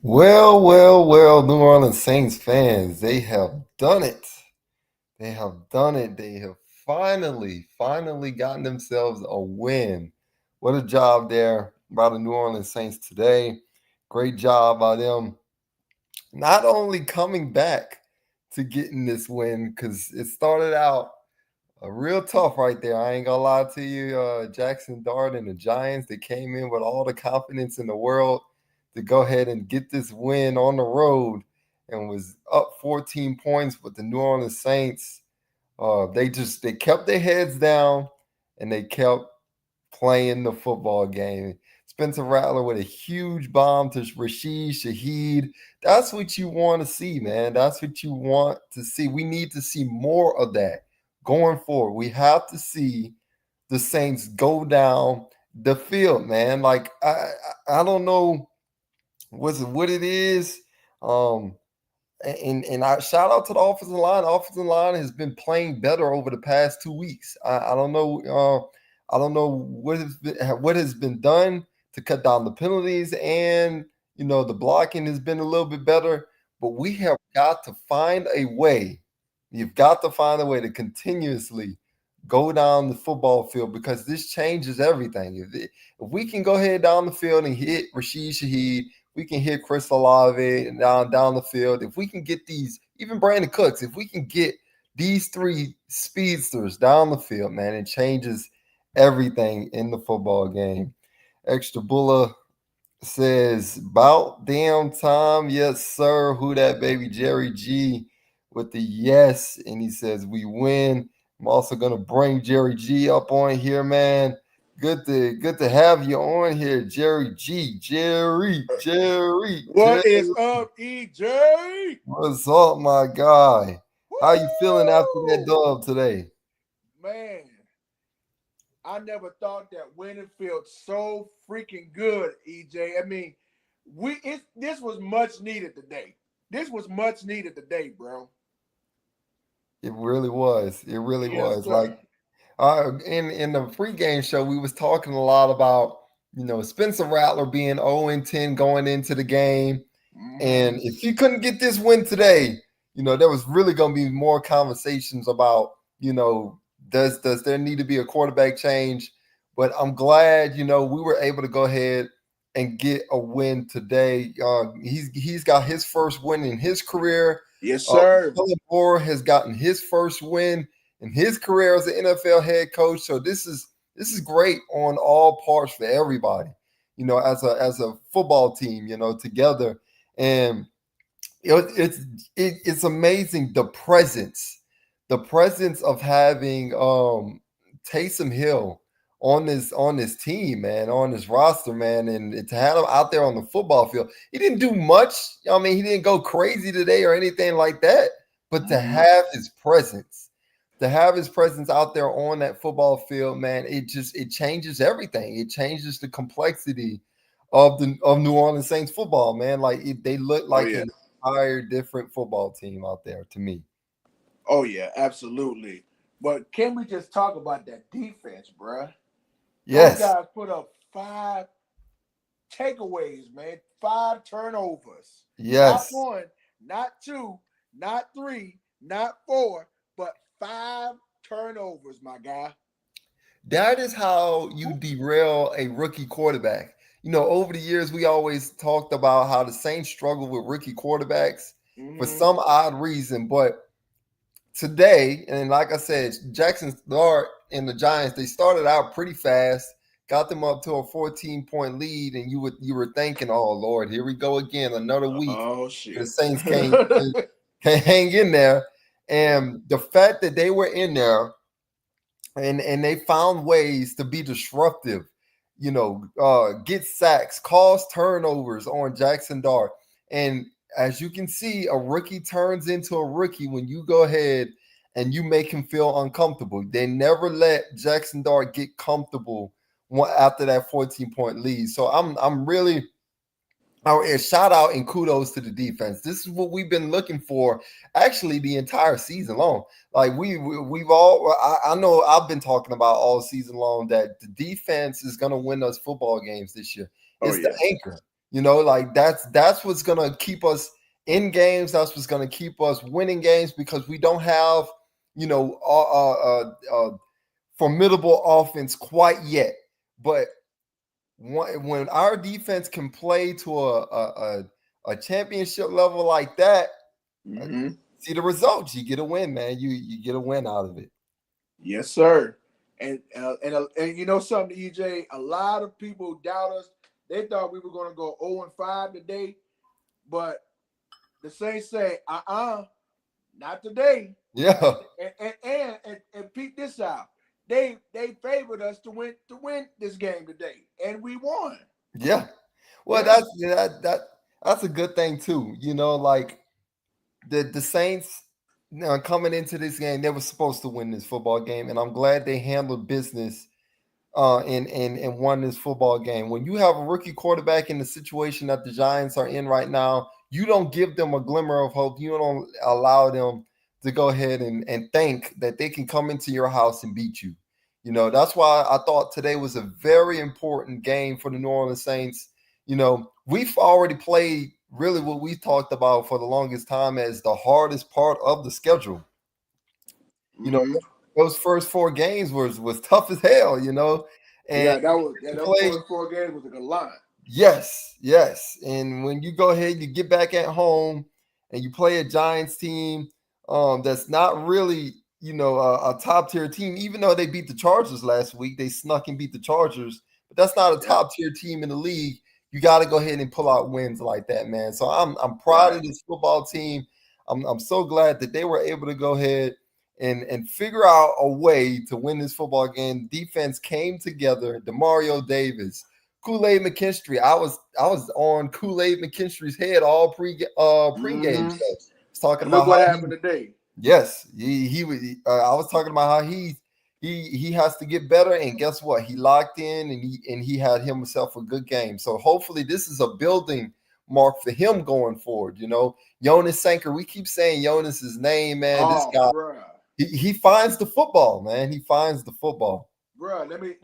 Well, New Orleans Saints fans, they have done it. They have done it. They have finally gotten themselves a win. What a job there by the New Orleans Saints today. Great job by them. Not only coming back to getting this win, because it started out real tough right there. I ain't gonna lie to you. Jackson Dart and the Giants, they came in with all the confidence in the world to go ahead and get this win on the road and was up 14 points with the New Orleans Saints. They kept their heads down and they kept playing the football game. Spencer Rattler with a huge bomb to Rashid Shaheed. That's what you want to see, man. That's what you want to see. We need to see more of that going forward. We have to see the Saints go down the field, man. Like I don't know what it is. Um, and I shout out to the offensive line. The offensive line has been playing better over the past 2 weeks. I don't know. I don't know what has been done to cut down the penalties, and the blocking has been a little bit better. But we have got to find a way. You've got to find a way to continuously go down the football field because this changes everything. If we can go ahead down the field and hit Rashid Shaheed, we can hit Chris Olave and down the field. If we can get these, even Brandon Cooks, if we can get these three speedsters down the field, man, it changes everything in the football game. Extra Bulla says, about damn time. Yes, sir. Who that baby? Jerry G with the yes. And he says, we win. I'm also gonna bring Jerry G up on here, man. Good to have you on here, Jerry G. Jerry. What is up, EJ? What's up, my guy? How you feeling after that Woo! dub today? Man, I never thought that winning felt so freaking good, EJ. I mean, this was much needed today. This was much needed today, bro. It really was. It really Yes, was. sir. Like in the pregame show, we was talking a lot about Spencer Rattler being 0-10 going into the game, Mm-hmm. and if he couldn't get this win today, there was really going to be more conversations about does there need to be a quarterback change? But I'm glad we were able to go ahead and get a win today. He's got his first win in his career. Yes, Uh, sir. Kellen Moore has gotten his first win in his career as an NFL head coach. So this is great on all parts for everybody. As a football team, together, and it's amazing the presence of having Taysom Hill on this team, man, on this roster, man, and to have him out there on the football field. He didn't do much. I mean, he didn't go crazy today or anything like that. But Mm-hmm. to have his presence out there on that football field, man, it changes everything. It changes the complexity of New Orleans Saints football, man. Like they look Oh like yeah. an entire different football team out there to me. Oh yeah, absolutely. But can we just talk about that defense, bruh? Those Yes, guys put up 5 takeaways, man. 5 turnovers. Not yes. one, not two, not three, not four, but 5 turnovers, my guy. That is how you derail a rookie quarterback. Over the years, we always talked about how the Saints struggle with rookie quarterbacks for Mm-hmm. some odd reason. But today, and like I said, Jackson Dart and the Giants, they started out pretty fast, got them up to a 14-point lead, and you were thinking, oh Lord, here we go again, another week. Oh The shit. Saints can't hang in there. And the fact that they were in there and they found ways to be disruptive, get sacks, cause turnovers on Jackson Dart. And as you can see, a rookie turns into a rookie when you go ahead and you make him feel uncomfortable. They never let Jackson Dart get comfortable after that 14-point lead. So I'm really a shout out and kudos to the defense. This is what we've been looking for actually the entire season long. Like we've all I know I've been talking about all season long that the defense is going to win us football games this year. Oh It's the yeah. anchor. Like that's what's gonna keep us in games. That's what's gonna keep us winning games because we don't have, formidable offense quite yet. But when our defense can play to a championship level like that, see the results. You get a win, man. You get a win out of it. Yes, sir. And you know something, EJ, a lot of people doubt us. They thought we were going to go 0-5 today, but the Saints say, not today. Yeah. And peep this out. They favored us to win this game today, and we won. Yeah. Well, that's a good thing too. Like the Saints, coming into this game, they were supposed to win this football game, and I'm glad they handled business and won this football game. When you have a rookie quarterback in the situation that the Giants are in right now, you don't give them a glimmer of hope. You don't allow them to go ahead and think that they can come into your house and beat you. That's why I thought today was a very important game for the New Orleans Saints. We've already played really what we talked about for the longest time as the hardest part of the schedule. Those first 4 games was tough as hell, And those first 4 games was a good line. Yes. And when you go ahead, you get back at home and you play a Giants team that's not really, a top tier team, even though they beat the Chargers last week, they snuck and beat the Chargers, but that's not a top tier team in the league. You got to go ahead and pull out wins like that, man. So I'm proud of this football team. I'm so glad that they were able to go ahead and figure out a way to win this football game. Defense came together. DeMario Davis, Kool-Aid McKinstry. I was on Kool-Aid McKinstry's head all pregame. So I was talking about what happened today. Yes, he was. I was talking about how he has to get better, and guess what? He locked in, and he had himself a good game. So hopefully, this is a building mark for him going forward. Jonas Sanker. We keep saying Jonas's name, man. This guy, he finds the football, man. He finds the football. Bro, let me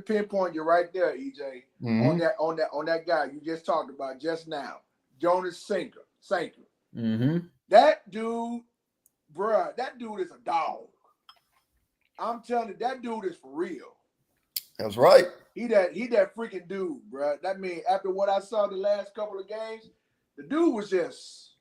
pinpoint you right there, EJ, on that guy you just talked about just now, Jonas Sanker. That dude, bruh, that dude is a dog. I'm telling you, that dude is for real. That's right. He that freaking dude, bruh. That means after what I saw the last couple of games, the dude was just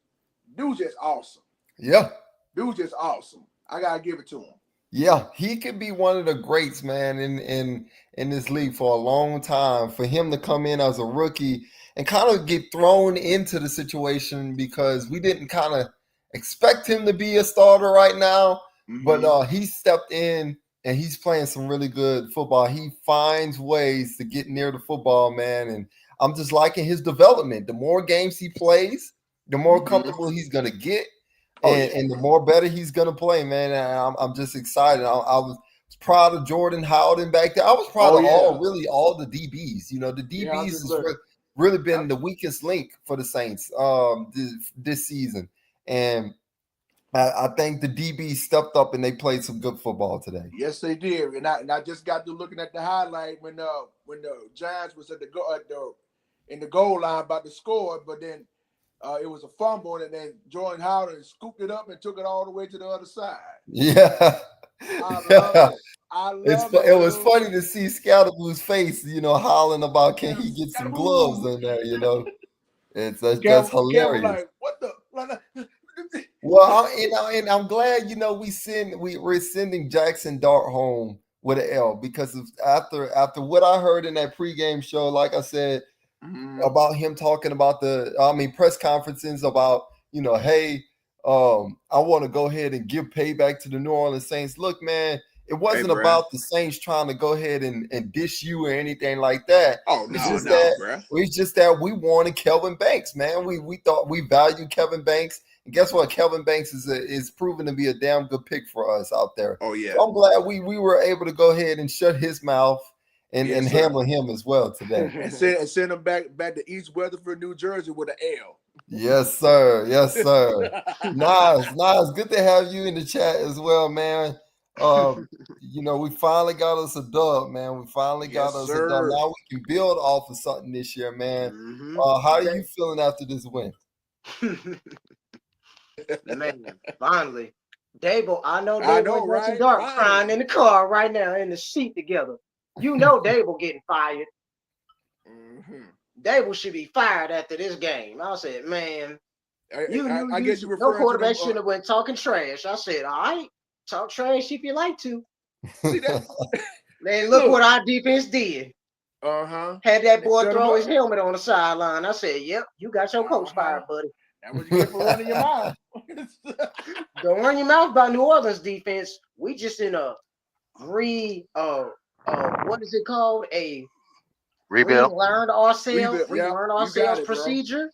awesome. Yeah. Dude just awesome. I gotta give it to him. Yeah, he could be one of the greats, man, in this league for a long time. For him to come in as a rookie and kind of get thrown into the situation because we didn't kind of expect him to be a starter right now, but he stepped in and he's playing some really good football. He finds ways to get near the football, man, and I'm just liking his development. The more games he plays, the more comfortable he's going to get. And the more better he's gonna play, man. And I'm just excited. I was proud of Jordan Howden back there. I was proud of all the DBs. The DBs has really been the weakest link for the Saints this season. And I think the DBs stepped up and they played some good football today. Yes, they did. And I just got to looking at the highlight when the Giants was in the goal line about to score, but then it was a fumble, and then Jordan Howden scooped it up and took it all the way to the other side. Yeah. I love it. It was funny to see Scalaboo's face, hollering about can he get some gloves in there, That's hilarious. Like, what the? Well, and I'm glad, we're sending Jackson Dart home with an L because after what I heard in that pregame show, like I said, about him talking about press conferences about, hey, I want to go ahead and give payback to the New Orleans Saints. Look, man, it wasn't about the Saints trying to go ahead and dish you or anything like that. Oh, no, it's just that we wanted Kelvin Banks, man. We thought we valued Kelvin Banks. And guess what? Kelvin Banks is proven to be a damn good pick for us out there. Oh, yeah. So I'm glad we were able to go ahead and shut his mouth and handle him as well today. and send him back to East Weatherford, New Jersey with an L. Yes, sir. Yes, sir. Nas, good to have you in the chat as well, man. We finally got us a dub, man. We finally got Yes, us a dub. sir. Now we can build off of something this year, man. Mm-hmm. How are you feeling after this win? Man, finally. Dable, I know I Dable know, and Jackson right? Dart crying Finally. in the car right now in the seat together. You know Dable getting fired. Mm-hmm. Dable should be fired after this game. I said, man, I guess you're no referring to them. quarterback shouldn't have went talking trash. I said, all right, talk trash if you like to. See that? Man, look what our defense did. Had that boy throw his helmet on the sideline. I said, yep, you got your coach fired, buddy. That what you get for running your mouth. Don't run your mouth about New Orleans defense. We just in a what is it called? A Rebuild. relearn ourselves it, procedure.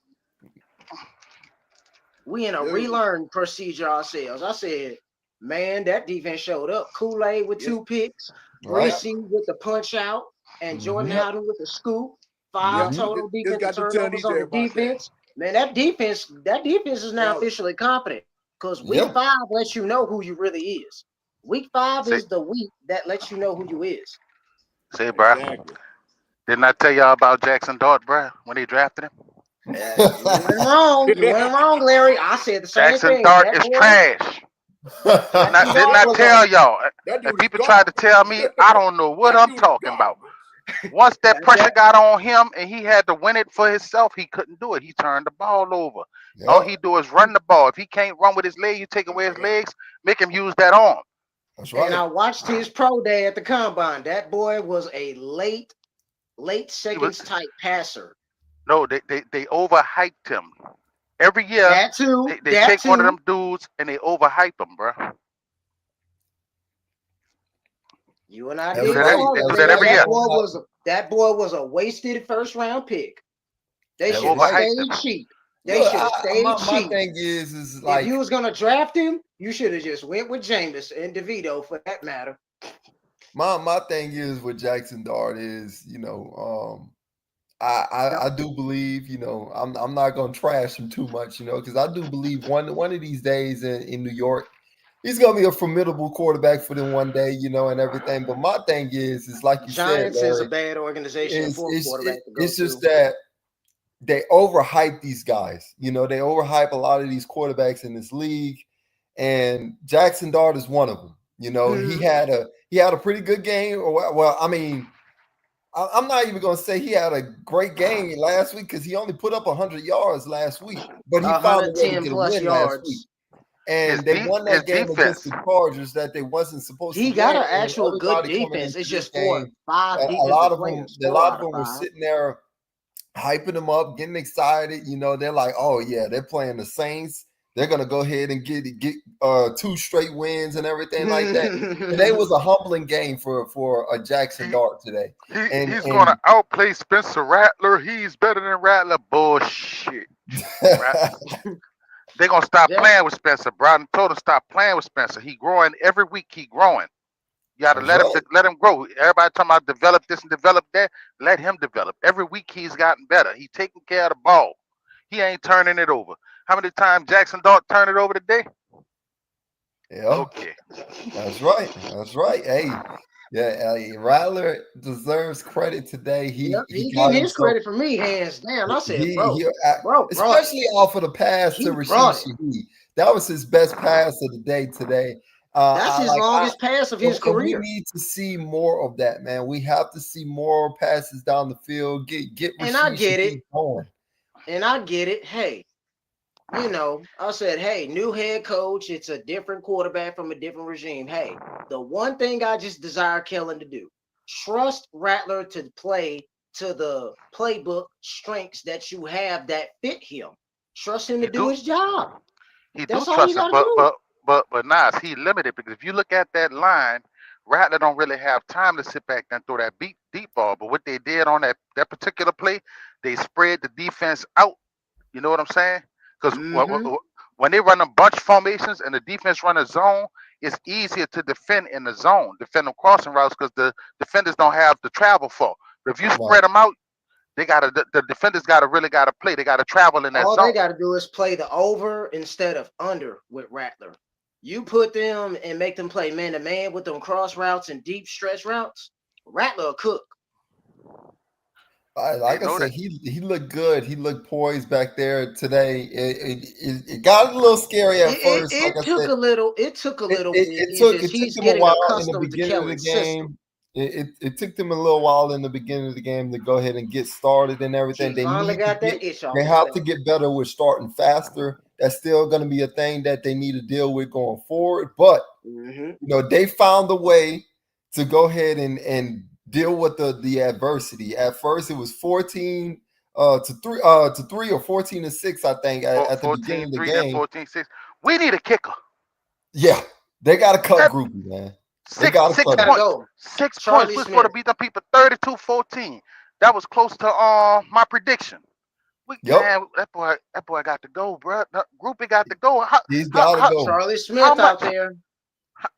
We in a relearn procedure ourselves. I said, man, that defense showed up. Kool-Aid with 2 picks, Reese with the punch out, and Jordan Howden with the scoop. 5 total defensive turnovers on the defense. Man, that defense is now officially competent because week 5 lets you know who you really is. Week 5 is the week that lets you know who you is. Say, bro. Exactly. Didn't I tell y'all about Jackson Dart, bro, when they drafted him? You went wrong. You went wrong, Larry. I said the same Jackson thing. Dart is trash. Did not tell y'all. And people tried to tell me, I don't know what I'm talking about. Once that pressure got on him and he had to win it for himself, he couldn't do it. He turned the ball over. Yep. All he do is run the ball. If he can't run with his leg, you take away his legs, make him use that arm. That's right. And I watched his pro day at the combine. That boy was a late seconds type passer. No, they overhyped him. Every year, they take one of them dudes and they overhype him, bro. You and I did that every year. That boy was a wasted first round pick. They should have stayed cheap. They should have stayed cheap. My thing is like, if you was gonna draft him, you should have just went with Jameis and DeVito for that matter. My thing is with Jackson Dart is, I do believe, I'm not gonna trash him too much, because I do believe one of these days in New York, he's gonna be a formidable quarterback for them one day, and everything. But my thing is like you Giants said, Larry, is a bad organization for a quarterback to go it's just that they overhype these guys. They overhype a lot of these quarterbacks in this league, and Jackson Dart is one of them. He had a pretty good game. Well, I mean, I'm not even going to say he had a great game last week because he only put up 100 yards last week, but he found a way to get a win last week. And they won that game against the Chargers that they wasn't supposed to win. He got an actual good defense. It's just 4 or 5 defensive players. A lot of them were sitting there hyping them up, getting excited. They're like, oh, yeah, they're playing the Saints. They're going to go ahead and get 2 straight wins and everything like that. Today was a humbling game for a Jackson Dart today. He's going to outplay Spencer Rattler. He's better than Rattler. Bullshit. They're going to stop playing with Spencer. Broughton told him stop playing with Spencer. He growing every week. He growing. You got to let him grow. Everybody talking about develop this and develop that. Let him develop. Every week he's gotten better. He's taking care of the ball. He ain't turning it over. How many times Jackson Dart turned it over today? Yeah. Okay. That's right. That's right. Hey, yeah, Rattler deserves credit today. He getting his credit for me, hands down. I said, bro, especially off of the pass to Rashid Shaheed. That was his best pass of the day today. That's his longest pass of his career. We need to see more of that, man. We have to see more passes down the field. Get and I get it. Going. And I get it. Hey, I said, hey, new head coach. It's a different quarterback from a different regime. Hey, the one thing I just desire Kellen to do, trust Rattler to play to the playbook strengths that you have that fit him. Trust him to do his job. That's all you got to do. But Nas, he limited because if you look at that line, Rattler don't really have time to sit back and throw that deep ball. But what they did on that particular play, they spread the defense out. You know what I'm saying? Because when they run a bunch formations and the defense run a zone, it's easier to defend in the zone, defend them crossing routes because the defenders don't have to travel for. But if you spread them out, the defenders really gotta play. They gotta travel in that zone. All they gotta do is play the over instead of under with Rattler. You put them and make them play man to man with them cross routes and deep stretch routes. Rattler cook. Like I said, he looked good. He looked poised back there today. It got a little scary at first. It Like I took said, a little. It took a little bit. it took He's them a getting while in the accustomed to beginning of the Kellen's system. game. It took them a little while in the beginning of the game to go ahead and get started and everything. They finally got that itch off. They have to get better with starting faster. That's still going to be a thing that they need to deal with going forward. But you know, they found a way to go ahead and deal with the adversity. At first, it was 14 to 3 or 14 to 6, I think, at the beginning of the game. 14-6. We need a kicker. Yeah, they got to cut Groupie, man. They got to cut go. 6 points. We're supposed to beat the people 32-14. That was close to my prediction. Man, that boy got to go, bro. Groupie got to go. He's got to go. Charlie Smith out there.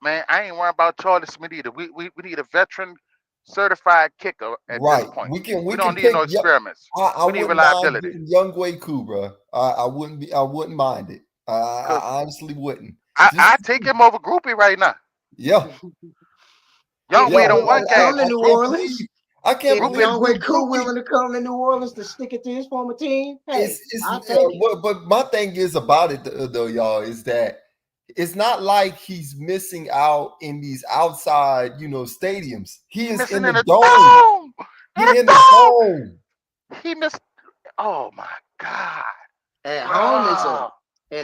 Man, I ain't worried about Charlie Smith either. We need a veteran certified kicker at this point. We don't need no experiments. We need reliability. Young Waku, bro. I wouldn't mind it. I honestly wouldn't. I take him over Groupie right now. Yeah. Young Wade on one game. To New Orleans. I can't believe Young Wade willing to come to New Orleans to stick it to his former team. Hey, but my thing is about it though, y'all, is that it's not like he's missing out in these outside, stadiums. He is in the dome. He's in the dome. He missed. Oh my God. At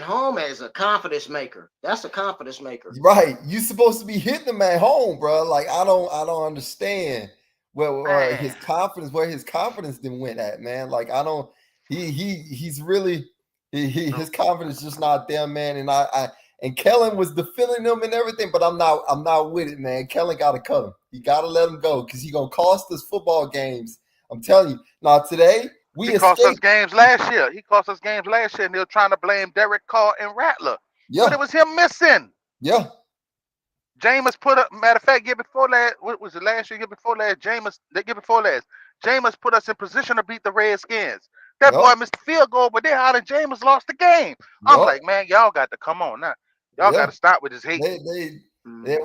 home is a confidence maker. That's a confidence maker. Right. You're supposed to be hitting him at home, bro. Like I don't understand where his confidence then went at, man. Like I don't. He's really his confidence just not there, man. And and Kellen was defending him and everything, but I'm not with it, man. Kellen got to cut him. You got to let him go because he's gonna cost us football games. I'm telling you. Now today. He cost us games last year. And they were trying to blame Derek Carr and Rattler. Yeah. But it was him missing. Yeah. Jameis put up, matter of fact, year before last, what was it last year? Year before last, Jameis put us in position to beat the Redskins. That boy missed the field goal, but then how Jameis lost the game? I'm like, man, y'all got to come on now. Y'all got to stop with this hate.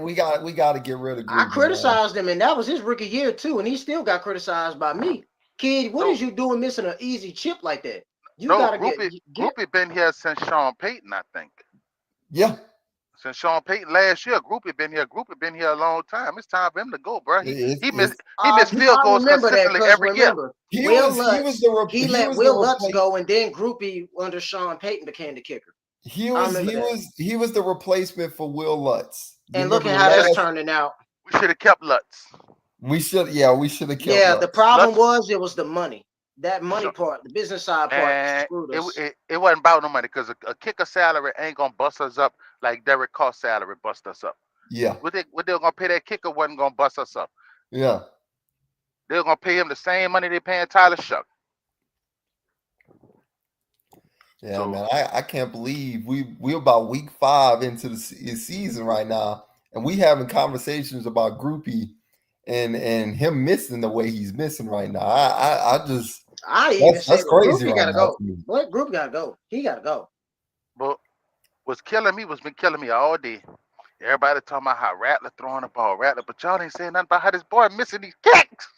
We got to get rid of Groupie, I criticized him, and that was his rookie year too, and he still got criticized by me. Kid, what is you doing missing an easy chip like that? Groupie been here since Sean Payton, I think. Yeah. Since Sean Payton last year, Groupie been here. Groupie been here a long time. It's time for him to go, bro. He missed field goals consistently every year. He let Will Lutz go, and then Groupie under Sean Payton became the kicker. He was the replacement for Will Lutz. And look at how that's turning out. We should have kept Lutz. We should have kept. Yeah, the problem was it was the money. That money part, the business side part, screwed us. It wasn't about no money because a kicker salary ain't gonna bust us up like Derek Carr's salary bust us up. Yeah. What they were gonna pay that kicker wasn't gonna bust us up. Yeah. They were gonna pay him the same money they paying Tyler Shuck. Yeah, man, I can't believe we're about week 5 into the season right now, and we having conversations about Groupie and him missing the way he's missing right now. That's crazy. Groupie gotta go. What Groupie gotta go? He gotta go. But what's been killing me all day. Everybody talking about how Rattler throwing the ball, but y'all ain't saying nothing about how this boy missing these kicks.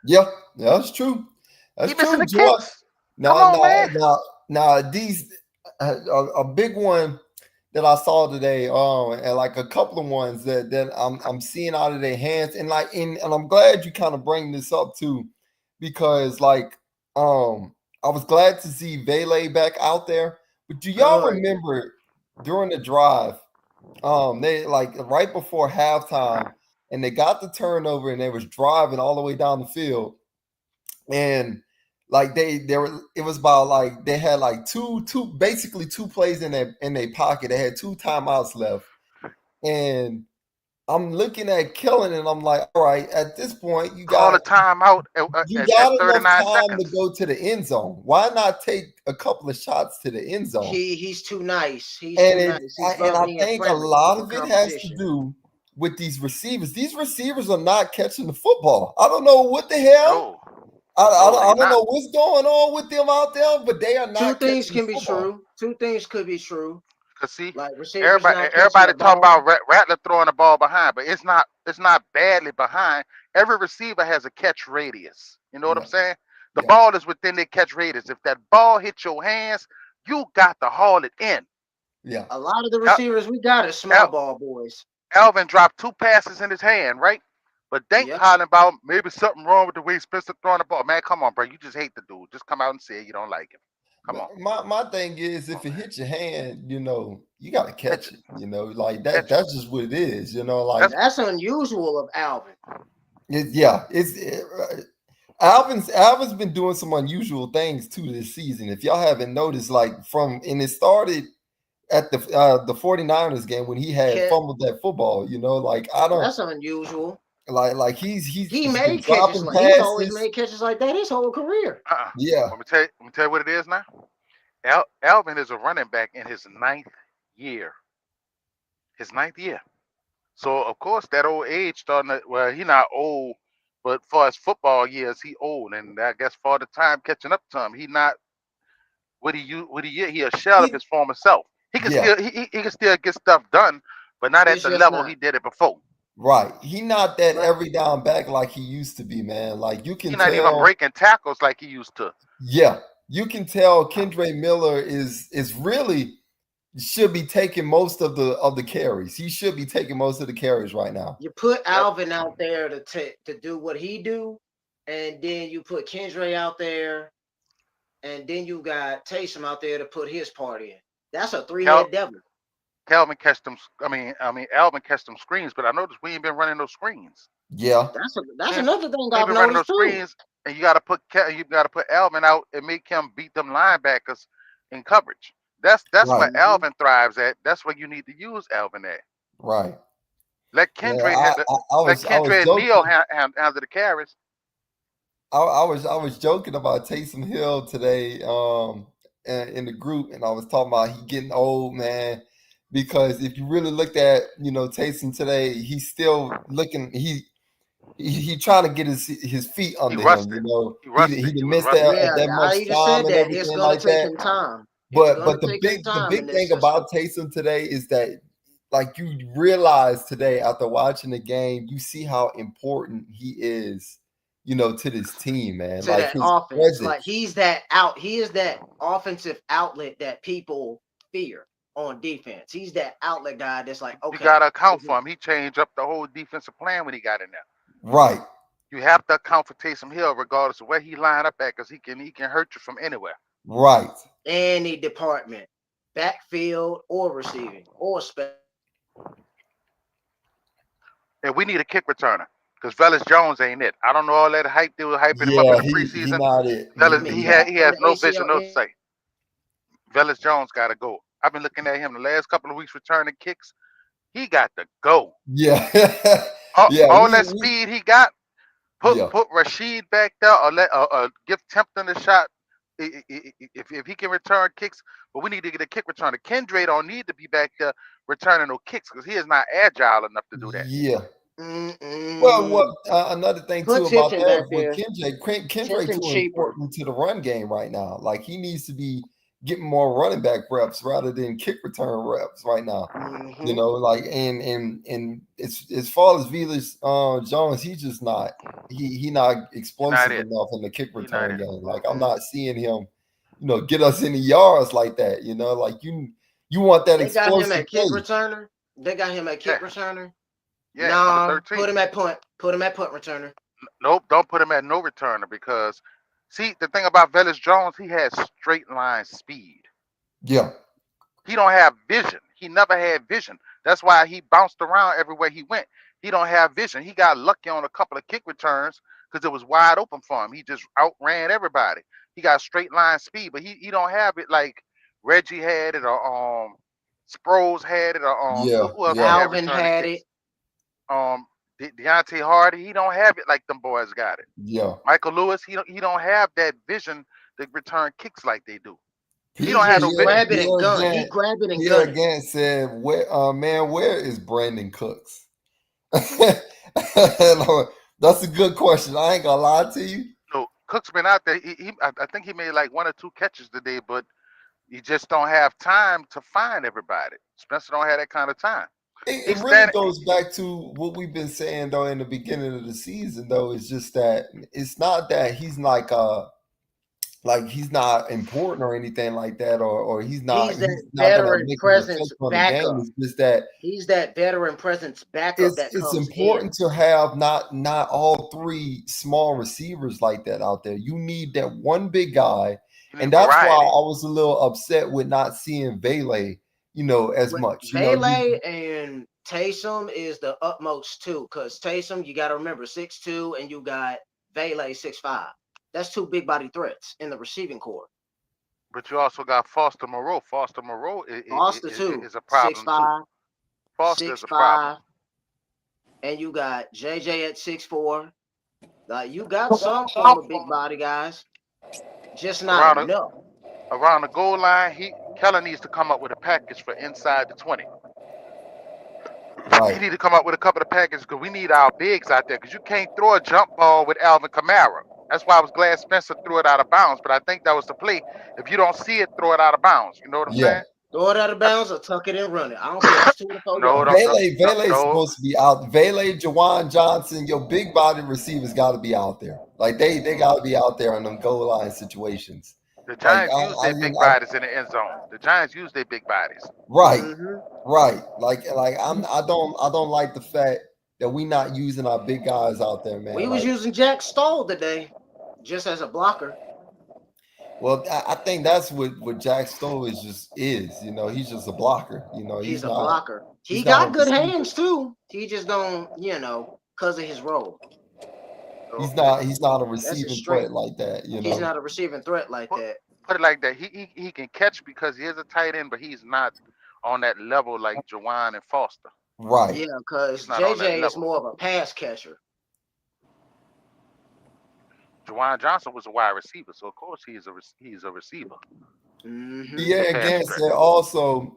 Yeah, that's true. That's he missing true. The kicks. Now these a big one that I saw today, and like a couple of ones that I'm seeing out of their hands, and I'm glad you kind of bring this up too, because I was glad to see Vele back out there. But do y'all remember during the drive, they right before halftime, and they got the turnover, and they was driving all the way down the field, and it was about they had basically two plays in their pocket. They had 2 timeouts left. And I'm looking at Kellen and I'm like, all right, at this point, you got a timeout you got 39 enough time seconds. to go to the end zone. Why not take a couple of shots to the end zone? He's too nice. I think a lot of it has to do with these receivers. These receivers are not catching the football. I don't know what the hell. I don't know what's going on with them out there, but they are not. Two things can be true. Two things could be true. See, Like receivers not catching everybody the talking ball. about Rattler throwing the ball behind, but it's not badly behind. Every receiver has a catch radius. You know what I'm Yeah. saying? The Yeah. ball is within their catch radius. If that ball hits your hands, you got to haul it in. Yeah. A lot of the Al- receivers we got are small Al- ball boys. Alvin dropped 2 passes in his hand, right? But Dink Yep. hollering about maybe something wrong with the way Spencer throwing the ball. Man, come on, bro. You just hate the dude. Just come out and say you don't like him. Come on. My thing is, Come if on, it man. hits your hand, you got to Catch catch it. it. Like that. Catch it. That's just what it is. Like That's That's unusual of Alvin. Alvin's been doing some unusual things too this season. If y'all haven't noticed, it started at the 49ers game when he had Ca- fumbled that football. Like I don't That's unusual. like he's He been made catches dropping like he's always passes. made catches like that his whole career. Yeah, Let me tell you what it is now. Alvin is a running back in his ninth year. His ninth year. So of course that old age starting to, well, he not old, but for his football years, he old. And I guess for the time catching up to him, he not he a shell of he, his former self. He can yeah, still he can still get stuff done, but not at It's the just level not he did it before. right. He not that right. every down back like he used to be, man. Like you He can not even tell. breaking tackles like he used to. Yeah, you can tell Kendre Miller is really should be taking most of the carries. He should be taking most of the carries right now. You put Yep. Alvin out there to do what he do, and then you put Kendra out there, and then you got Taysom out there to put his part in. That's a Cal, three-head devil. Calvin catch them. I mean, Alvin catch them screens, but I noticed we ain't been running those screens. Yeah, That's We ain't, another thing we ain't I've been running noticed those too. screens, and you got to put Alvin out and make him beat them linebackers in coverage. That's right, where Hmm. Alvin thrives at. That's where you need to use Alvin at. right. Let Yeah, Kendra let I was Kendra and Neil joking. handle the carries. I was joking about Taysom Hill today in the group, and I was talking about he getting old, man. Because if you really looked at Taysom today, he's still looking he trying to get his feet He under him. rusted. He He rusted. He done was missed rusted. Yeah, that much I just time said and that. It's everything gonna like take that. him time. It's But gonna the take him time big in this thing system. about Taysom today is that like you realize today after watching the game, you see how important he is, to this team, man. To Like that his offense. Like presence. he is that offensive outlet that people fear on defense. He's that outlet guy that's like, You okay, gotta account for him. He changed up the whole defensive plan when he got in there. Right, You have to account for Taysom Hill regardless of where he line up at, because he can hurt you from anywhere. right. any department, backfield or receiving or special. And we need a kick returner because Velus Jones ain't it. I don't know all that hype they were hyping him up in Yeah, the he preseason. not it. You Velus, mean He he not. back he from has the no vision, ACL? no sight. Velus Jones got to go. I've been looking at him the last couple of weeks returning kicks. He got to go. Yeah. Yeah, All that speed he got, yeah. put Rashid back there or give Tempton a shot if he can return kicks. But we need to get a kick returner. Kendra don't need to be back there returning no kicks because he is not agile enough to do that. Yeah. Well, Mm-mm. another thing Put too about Tipton back that with there. Kendra Tipton too cheaper. important to the run game right now. Like he needs to be getting more running back reps rather than kick return reps right now. Mm-hmm. Like and as far as Velas Jones, he's just not he not He not explosive it. enough in the kick He not return it. game. Like I'm Mm-mm. not seeing him, get us any yards like that. Like you want that They got him explosive at kick play. returner. They got him at kick Yeah, returner. yeah, number Nah, 13. put him at punt. Put him at punt returner. Nope, don't put him at no returner because see the thing about Velus Jones, he has straight line speed. Yeah. He don't have vision. He never had vision. That's why he bounced around everywhere he went. He don't have vision. He got lucky on a couple of kick returns because it was wide open for him. He just outran everybody. He got straight line speed, but he don't have it like Reggie had it or Sproles had it or Yeah. who else we Yeah. had Alvin returning had it. kicks? Deontay Hardy, he don't have it like them boys got it. Yeah. Michael Lewis, he don't have that vision to return kicks like they do. He He don't have just no vision. grab it and gun. He grab it and Pierre gun it. again said, where is Brandon Cooks? That's a good question. I ain't gonna lie to you. No, Cook's been out there. I think he made like one or two catches today, but You just don't have time to find everybody. Spencer don't have that kind of time. It He's really standing. goes back to what we've been saying though in the beginning of the season though. It's just that it's not that he's like he's not important or anything like that, or he's He's not that gonna veteran make an presence effect on the game. backup. It's just that He's that veteran presence backup that it's comes in. important to have not all three small receivers like that out there. You need that one big guy, You and need that's why variety. I was a little upset with not seeing Vele, as But much. Vele and Taysom is the utmost too, because Taysom, you got to remember 6'2", and you got Vele 6'5". That's two big body threats in the receiving core. But you also got Foster Moreau. Foster Moreau Foster too, is a problem too. 6'5", Foster is a problem. 6'5", and you got JJ at 6'4". Like you got some form of big body guys, just not enough. Around the goal line, Keller needs to come up with a package for inside the 20. Right. He need to come up with a couple of packages because we need our bigs out there. Because you can't throw a jump ball with Alvin Kamara. That's why I was glad Spencer threw it out of bounds. But I think that was the play. If you don't see it, throw it out of bounds. You know what I'm saying? Throw it out of bounds or tuck it and run it. I don't care if it's 2 or 4 No, yards. Vele is supposed to be out. Vele, Jawan Johnson, your big body receivers got to be out there. Like they got to be out there in them goal line situations. The Giants use their big bodies in the end zone. The Giants use their big bodies. Right, right. Like I don't like the fact that we not using our big guys out there, man. We was using Jack Stoll today, just as a blocker. Well, I think that's what Jack Stoll is. He's just a blocker. He's a blocker. He got good hands too. He just don't, because of his role. He's not a receiving threat like that. He's not a receiving threat like that. Put it like that. He can catch because he is a tight end, but he's not on that level like Jawan and Foster. Right. Yeah, because JJ is more of a pass catcher. Jawan Johnson was a wide receiver, so of course he's a receiver. Mm-hmm. Yeah, again,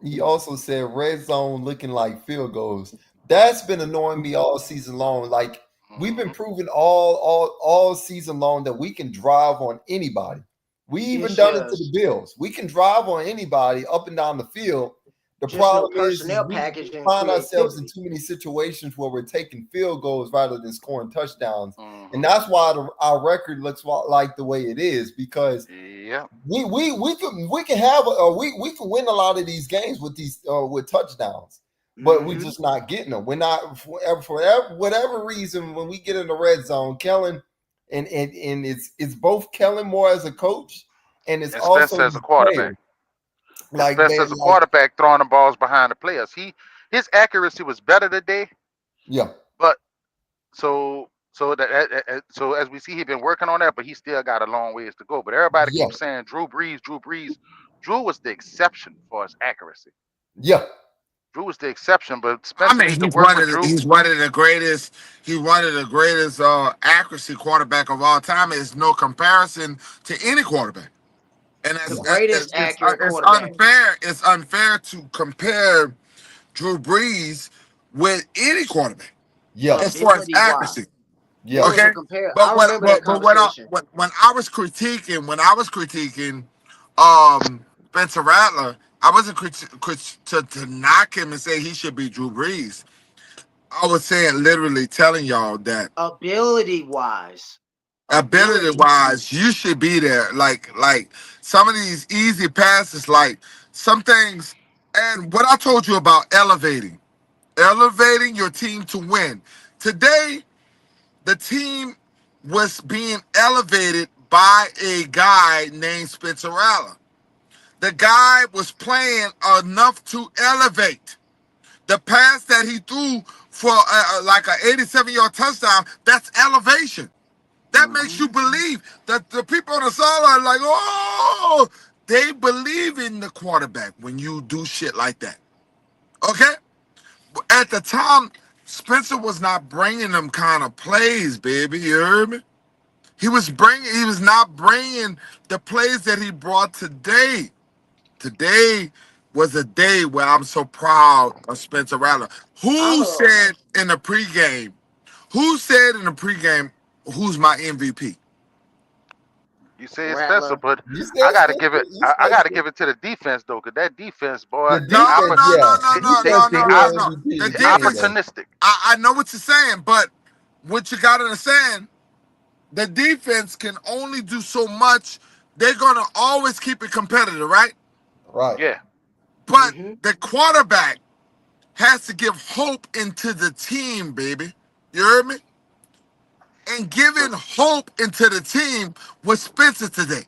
he also said red zone looking like field goals. That's been annoying me all season long. Like we've been proving all season long that we can drive on anybody. We even done it to the Bills. We can drive on anybody up and down the field. The problem is we find ourselves in too many situations where we're taking field goals rather than scoring touchdowns, and that's why our record looks like the way it is because we can have we can win a lot of these games with these with touchdowns, but we're just not getting them. We're not for whatever reason when we get in the red zone, Kellen, and it's both Kellen Moore as a coach and it's also as a quarterback. Like as a quarterback throwing the balls behind the players. His accuracy was better today. Yeah. But so as we see, he's been working on that, but he still got a long ways to go. But everybody keeps saying Drew Brees. Drew was the exception for his accuracy. Yeah. Drew was the exception, but Spencer needs to work with Drew. He's one of the greatest. He's one of the greatest accuracy quarterback of all time. It's no comparison to any quarterback. And the greatest accurate quarterback. It's unfair to compare Drew Brees with any quarterback. Yeah, as far as accuracy. Yeah. Okay. But when I was critiquing Spencer Rattler, I wasn't to knock him and say he should be Drew Brees. I was saying, literally telling y'all that ability wise, you should be there. Like some of these easy passes, like some things, and what I told you about elevating your team to win. Today, the team was being elevated by a guy named Spencer Rattler. The guy was playing enough to elevate. The pass that he threw for like an 87-yard touchdown, that's elevation. That makes you believe that the people on the sideline are like, oh, they believe in the quarterback when you do shit like that. Okay? At the time, Spencer was not bringing them kind of plays, baby. You heard me? He was not bringing the plays that he brought today. Today was a day where I'm so proud of Spencer Rattler. Who said in the pregame, who's my MVP? You say it's Spencer, Rattler. but You I said gotta give Spencer. it. You I said gotta Spencer. give it to the defense though, cause that defense, boy, The they No, defense, no, no, yeah. no, The no, they no, defense no, can they no, win no. The MVP. they defense, opportunistic. I know what you're saying, but what you gotta understand, the defense can only do so much. They're gonna always keep it competitive, right? Right. Yeah, But Mm-hmm. the quarterback has to give hope into the team, baby. You heard me? And but giving hope into the team was Spencer today.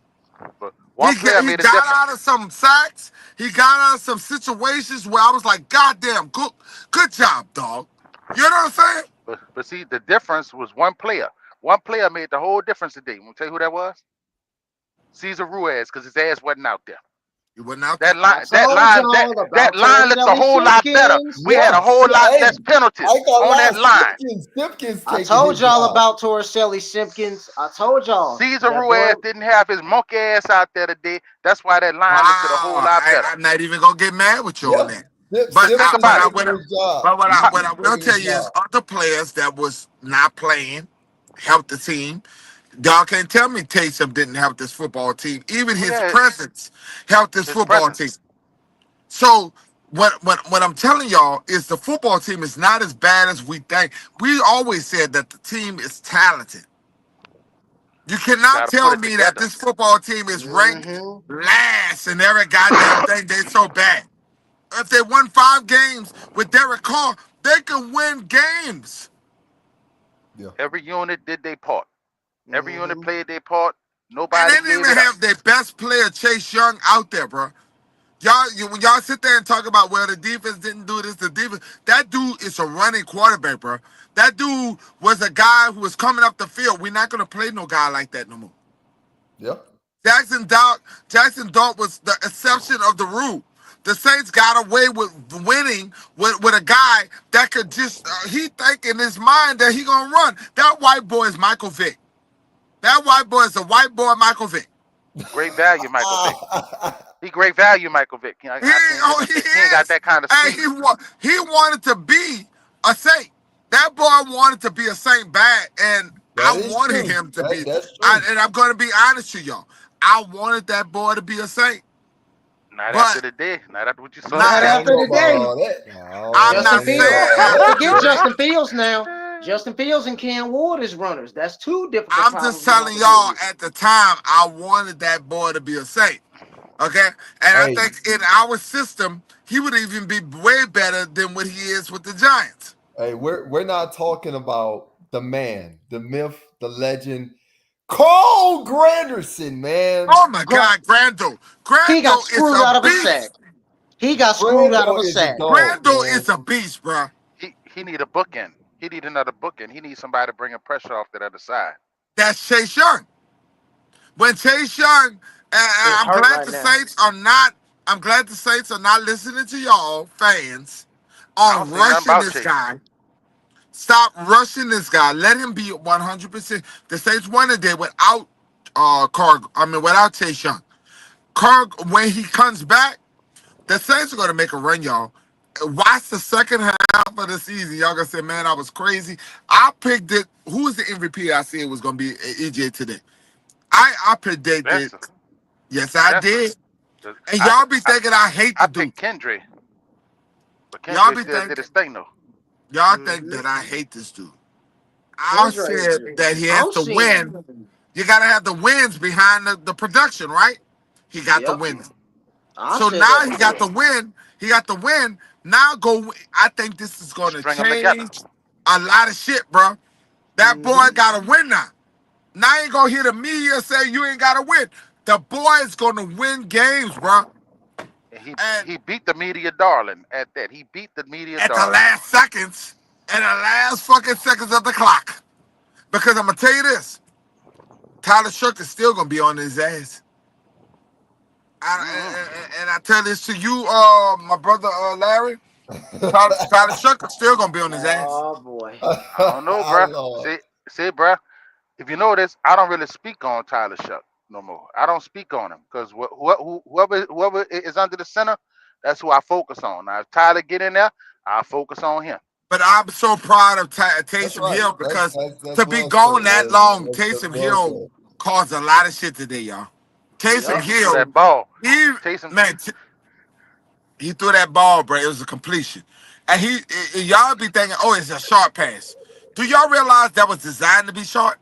one player He made a got difference. out of some sacks. He got out of some situations where I was like, God damn, good job, dog. You know what I'm saying? But see, the difference was one player. One player made the whole difference today. Want to tell you who that was? Cesar Ruiz, because his ass wasn't out there. He wasn't out there. That I line, that told line, that y'all that about line looks a Torricelli whole lot better. Simpkins. We had a Yeah. whole lot Hey, less penalties I ain't gonna on lie. that line. Simpkins I taking told his y'all job. about Torricelli Simpkins. I told y'all Cesar that boy. Ruiz didn't have his monkey ass out there today. That's why that line looked a whole Wow. lot better. I'm not even gonna get mad with you on Yeah. that. But But think I, Simpkins but about I, it. taking what I, his job. but what You, I, ha- what I will Taking his tell you is job. other players that was not playing helped the team. Y'all can't tell me Taysom didn't help this football team. Even oh his yeah, presence helped this his football presence. team. So what I'm telling y'all is the football team is not as bad as we think. We always said that the team is talented. You But you cannot got to put tell it me that together. this football team is ranked Mm-hmm. last in every goddamn thing. They so bad. If they won 5 games with Derek Carr, they can win games. Yeah. Every unit did their part. Every unit Mm-hmm. played their part. And Nobody they didn't gave even it up. have their best player, Chase Young, out there, bro. When y'all sit there and talk about, well, the defense didn't do this, the defense, that dude is a running quarterback, bro. That dude was a guy who was coming up the field. We're not going to play no guy like that no more. Yeah. Jackson Dart was the exception of the rule. The Saints got away with winning with a guy that could just, he think in his mind that he going to run. That white boy is Michael Vick. That white boy is a white boy Michael Vick. Great value, Michael Vick. He great value, Michael Vick. I can't He disrespect. He ain't got is. that kind of Hey, speed. he wanted to be a Saint. That boy wanted to be a Saint bad, and That I is wanted true. him to be. That's true. And I'm going to be honest with y'all. I wanted that boy to be a Saint, Not after but the day. Not after what you saw not. Not I today. don't after know the about day. all that. I I'm don't Justin not know Fields. about saying. all Don't that. forget Justin Fields now. Justin Fields and Cam Ward is runners. That's two difficult I'm just problems we're gonna telling have to deal y'all. with. At the time, I wanted that boy to be a Saint. Okay, and I Hey, think in our system, he would even be way better than what he is with the Giants. hey, we're not talking about the man, the myth, the legend, Cole Granderson, man. Oh my God, He got Grando is screwed a out of a sack. beast. He got screwed out of Brando a is a sack. dog, Grando man. is a beast, bro. He need a bookend. He need another bookend. He needs somebody bringing pressure off that other side. That's Chase Young. When Chase Young, Is I'm hurt glad right the now. Saints are not. I'm glad the Saints are not listening to y'all fans I don't on say nothing rushing about this Chase. guy. Stop rushing this guy. Let him be 100%. The Saints won today without without Chase Young. Kirk, when he comes back, the Saints are going to make a run, y'all. Watch the second half of the season. Y'all going to say, man, I was crazy. I picked it. Who was the MVP I said was going to be EJ today? I predicted. Spencer. Yes, I Spencer. did. 'Cause And y'all be thinking I hate I the dude. picked Kendry, but Y'all Kendry be still did thinking. his thing though. Y'all think Mm-hmm. that I hate this dude. I Kendra is. said that he has I'm to seeing. win. You got to have the wins behind the production, right? He got the Yep. wins. I So said that now he got before. the win. He got the win. Now go. I think this is going to String them together. change a lot of shit, bro. That boy Mm-hmm. got to win now. Now I ain't going to hear the media say you ain't got to win. The boy is going to win games, bro. And And he beat the media darling at that. He beat the media at the darling. last seconds, at the last fucking seconds of the clock. Because I'm going to tell you this. Tyler Shook is still going to be on his ass. Mm-hmm. And I tell this to you, my brother Larry. Tyler Shook is still going to be on his ass. Oh boy. I don't know, bruh. Lord. See, bruh. If you notice, I don't really speak on Tyler Shuck no more. I don't speak on him because whoever is under the center, that's who I focus on. Now, if Tyler get in there, I focus on him. But I'm so proud of That's Taysom right. Hill because That's to be well said, gone that man. long, That's Taysom well Hill said. caused a lot of shit today, y'all. Taysom Yep. Taysom threw that Hill, ball. he Taysom, man, he threw that ball, bro. It was a completion, and y'all be thinking, oh, it's a short pass. Do y'all realize that was designed to be short?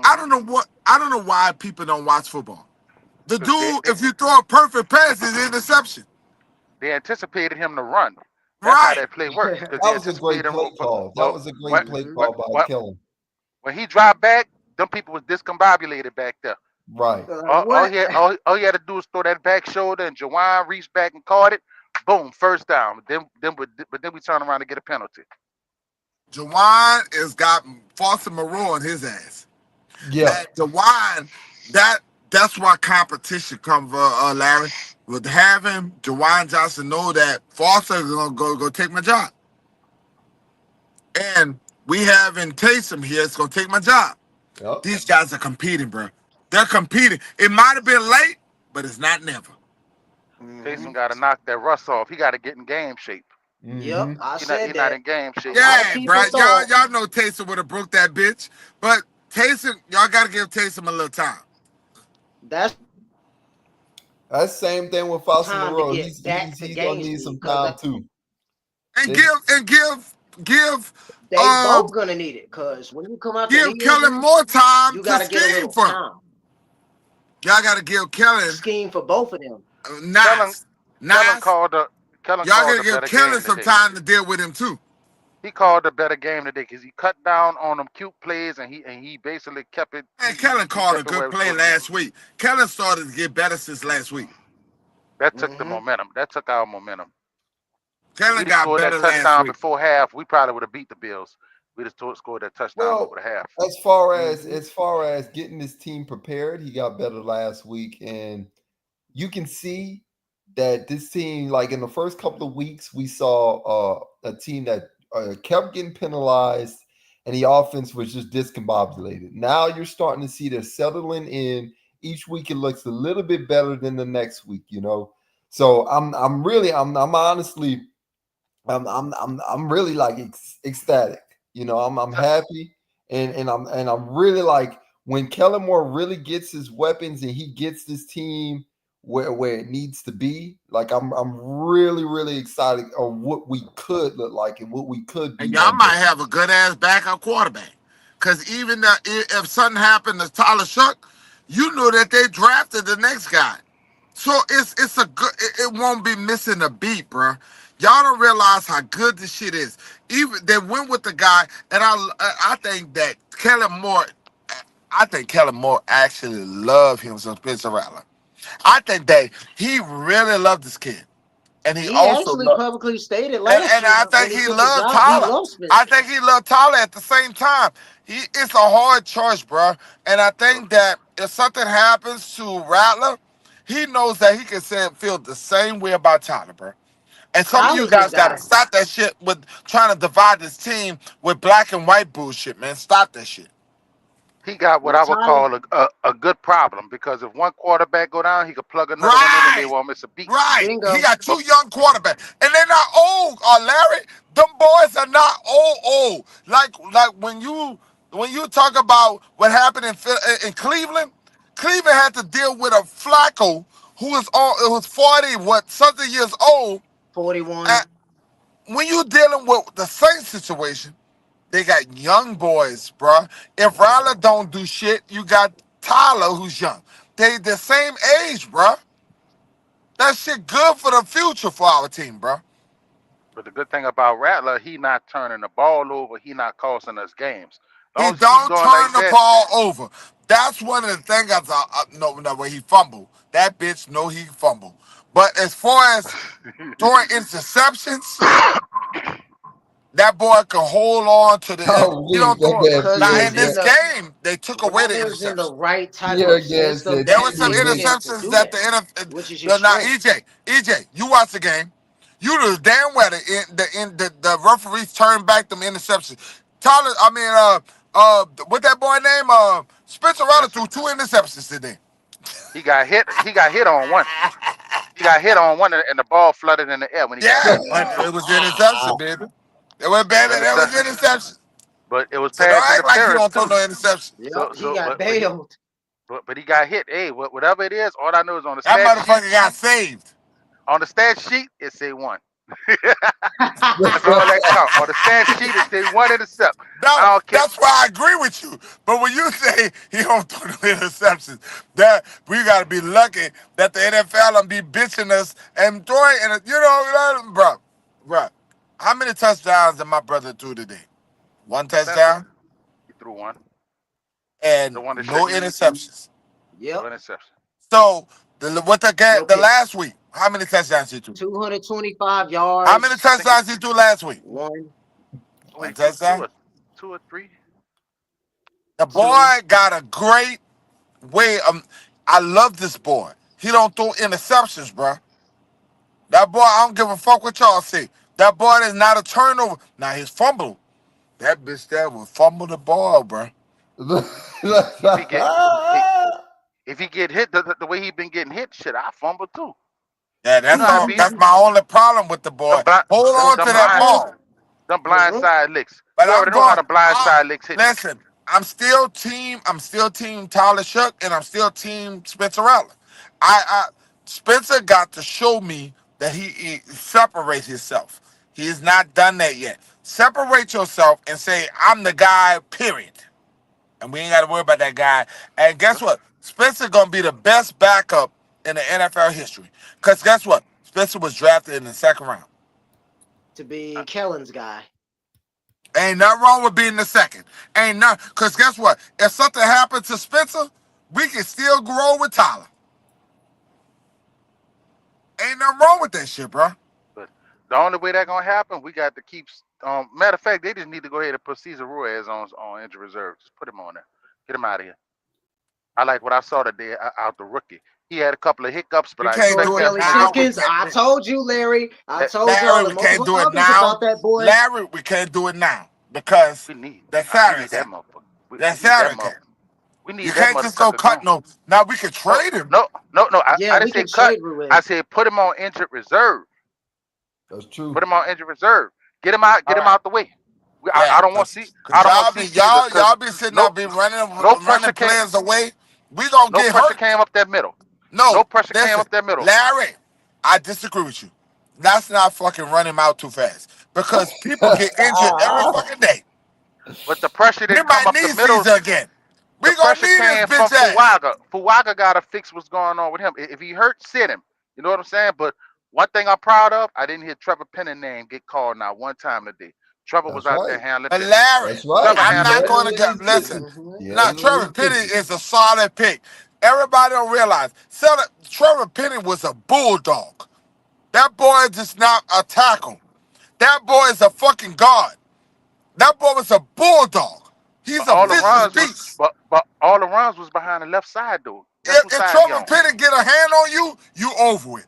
I mm-hmm. don't know what. I don't know why people don't watch football. The Because dude, if you throw a perfect pass, it's an interception. they anticipated him to run. That's how Right. that play worked. Because That they was a great anticipated him. play call. That But was a when, great play hmm when, call by when, Kellen. when he dropped back, them people was discombobulated back there. Right. Like All what? he had to do was throw that back shoulder, and Jawan reached back and caught it. Boom, first down. But then we turn around to get a penalty. Jawan has got Foster Moreau on his ass. Yeah. And Jawan, that's why competition comes, Larry. With having Jawan Johnson know that Foster is gonna go take my job, and we having Taysom here, it's gonna take my job. Yep. These guys are competing, bro. They're competing. It might have been late, but it's not never. hmm Taysom got to knock that rust off. He got to get in game shape. Yep, Mm-hmm. I He said not that. in game A shape. lot of Yeah, bro. people thought Y'all know Taysom would have broke that bitch, but Taysom, y'all gotta give Taysom a little time. that's That's the same thing with Foster time to Moreau. get back to He's gonna game need speed some because time too. And They, give they um both gonna need it. Because when you come out the give knee Kellen injury, more time you to got to get a scheme little for him. time. Y'all gotta give Kellen Scheme for both of them. Kellen nice. Kellen Nice. called the Kellen Y'all called gotta the give better Kellen game some today. time to deal with him too. He called the better game today because he cut down on them cute plays and he basically kept it. And Kellen He called a kept it where good it was play supposed to be. last week. Kellen started to get better since last week. That took the hmm momentum. That took our momentum. If Kellen we'd have got scored that better last touchdown week. before half, we probably would have beat the Bills. We just scored that touchdown over well, the half. hmm as far as getting this team prepared, he got better last week, and you can see that this team, like in the first couple of weeks, we saw a team that kept getting penalized, and the offense was just discombobulated. Now you're starting to see they're settling in. Each week it looks a little bit better than the next week, you know. So I'm honestly I'm really like ecstatic. You know, I'm happy, and I'm really like when Kellen Moore really gets his weapons and he gets this team where it needs to be. Like I'm really excited of what we could look like and what we could be And y'all one day. might have a good ass backup quarterback. Cause even if something happened to Tyler Shuck, you know that they drafted the next guy. So it's a good. It won't be missing a beat, bro. Y'all don't realize how good this shit is. Even they went with the guy, and I think that Kellen Moore. I think Kellen Moore actually loved him some Spencer Rattler. I think that he really loved this kid, and he He also actually loved. publicly stated last And year I when think he he took the loved job, he Tyler. loves I Spencer. think he loved Tyler at the same time. It's a hard choice, bro. And I think that if something happens to Rattler, he knows that he can feel the same way about Tyler, bro. And some of you Tyler's his guys got to guy. stop that shit with trying to divide this team with black and white bullshit, man. Stop that shit. He got what With I would Tyler, call a good problem because if one quarterback go down, he could plug another one in and they Right. won't miss a beat. Right. He bingo. got But two young quarterbacks. And they're not old, Larry. Them boys are not old. Like when you talk about what happened in Cleveland, Cleveland had to deal with a Flacco who was 40, something years old. 41. And when you dealing with the same situation, they got young boys, bruh. If Ryler don't do shit, you got Tyler who's young. They the same age, bruh. That shit good for the future for our team, bro. the good thing about Rattler, he not turning the ball over. He not costing us games. As He long as he keep don't going like turn the that, ball over. That's one of the things. No, when he fumbled, that bitch know he fumbled. But as far as throwing interceptions, that boy can hold on to the. Oh, He leave don't that throw. man Because Now Pierre he's in in this again. the game, they took away the Rattler's in the interception. right type Pierre of again system said, There that was some leave enables him. him to interceptions do that that, the which is his now strength. EJ, you watch the game. You know damn well the referees turned back them interceptions. Tyler, I mean, what that boy name? Spencer Rattler Spencer, threw two interceptions today. he got hit. He got hit on one. He got hit on one, and the ball flooded in the air when he got Yeah, hit. but it was interception, baby. It was It was bad. That was interception, interception. but it was So don't pass act like you interference don't throw too. no interception. Yep, he got But he bailed. But he got hit. Hey, whatever it is, all I know is on the That stat sheet. motherfucker got saved. On the stat sheet, it say one. That's all that count. On the stat sheet, it say one intercept. No, I don't care. that's why I agree with you. But when you say he don't throw no interceptions, that we gotta be lucky that the NFL don't be bitching us and throwing. And bro. How many touchdowns did my brother throw today? One That's it. touchdown He threw one. The and one that no shouldn't. interceptions. Yep. No interception. So No the picks. last week, how many touchdowns he threw? 225 How many yards. I think he touchdowns he threw last week? One. One only threw touchdown. two or three. The Two. boy got a great way. I love this boy. He don't throw interceptions, bro. That boy, I don't give a fuck what y'all say. That boy is not a turnover. Now he's fumble. That bitch there will fumble the ball, bro. If he get if he get hit the way he been getting hit, shit, I fumble too. Yeah, You know how it be. that's my only problem with the boy. Them blind, Hold on to them that blind, ball. them blind side licks. But You I'm already know how going. the blind side licks hit. Listen, I'm still team. Tyler Shook, and I'm still team Spencer Rattler. Spencer got to show me that he separates himself. He has not done that yet. Separate yourself and say I'm the guy. Period. And we ain't got to worry about that guy. And guess what? Spencer gonna be the best backup in the NFL history. Cause guess what? Spencer was drafted in the second round. To be Kellen's guy. Ain't nothing wrong with being the second. Ain't nothing. Because guess what? If something happened to Spencer, we can still grow with Tyler. Ain't nothing wrong with that shit, bro. But the only way that gonna happen, we got to keep. Matter of fact, they just need to go ahead and put Cesar Ruiz on injured reserve. Just put him on there. Get him out of here. I like what I saw today out the rookie. He had a couple of hiccups, but We I can't Troy expect do it that Kelly to get now. over. We Pickens. can't. I told you, Larry. I That told y'all Larry, the we can't multiple do it others now. about that boy. Larry, we can't do it now because we need. that We salary need that cap. motherfucker. That We need that salary cap. motherfucker. We You need that can't just go motherfucker cut gone. no. Now we can No, trade him. no. Yeah, I we didn't say can cut. trade I Ruiz. said put him on injured reserve. That's Put true. him on injured reserve. Get him out. All Get him right. out the way. Yeah, I don't want to see. cause I don't want y'all to see be Caesar because y'all be sitting no up, be no pressure running came. players away. We gonna No get pressure hurt. came up that middle. No No, pressure came listen, up that middle. Larry, I disagree with you. Let's not fucking run him out too fast because people get injured every fucking day. But the pressure We didn't come might up the need middle. Caesar again. The We gonna pressure need his came from bitch ass. Fuaga. Fuaga got to fix what's going on with him. If he hurt, sit him. You know what I'm saying? But one thing I'm proud of, I didn't hear Trevor Penning name get called not one time today. Trevor was That's out there right. handling But business. Larry, That's right. Trevor I'm He handling not handled gonna business. his get listen. business. Mm-hmm. He Now handled Trevor his Penny business. is a solid pick. Everybody don't realize. Trevor Penny was a bulldog. That boy is just not a tackle. That boy is a fucking guard. That boy was a bulldog. He's But a all the vicious runs was beast. but all the runs was behind the left side though. Guess whose If side he Trevor on? Penny get a hand on you, you over it.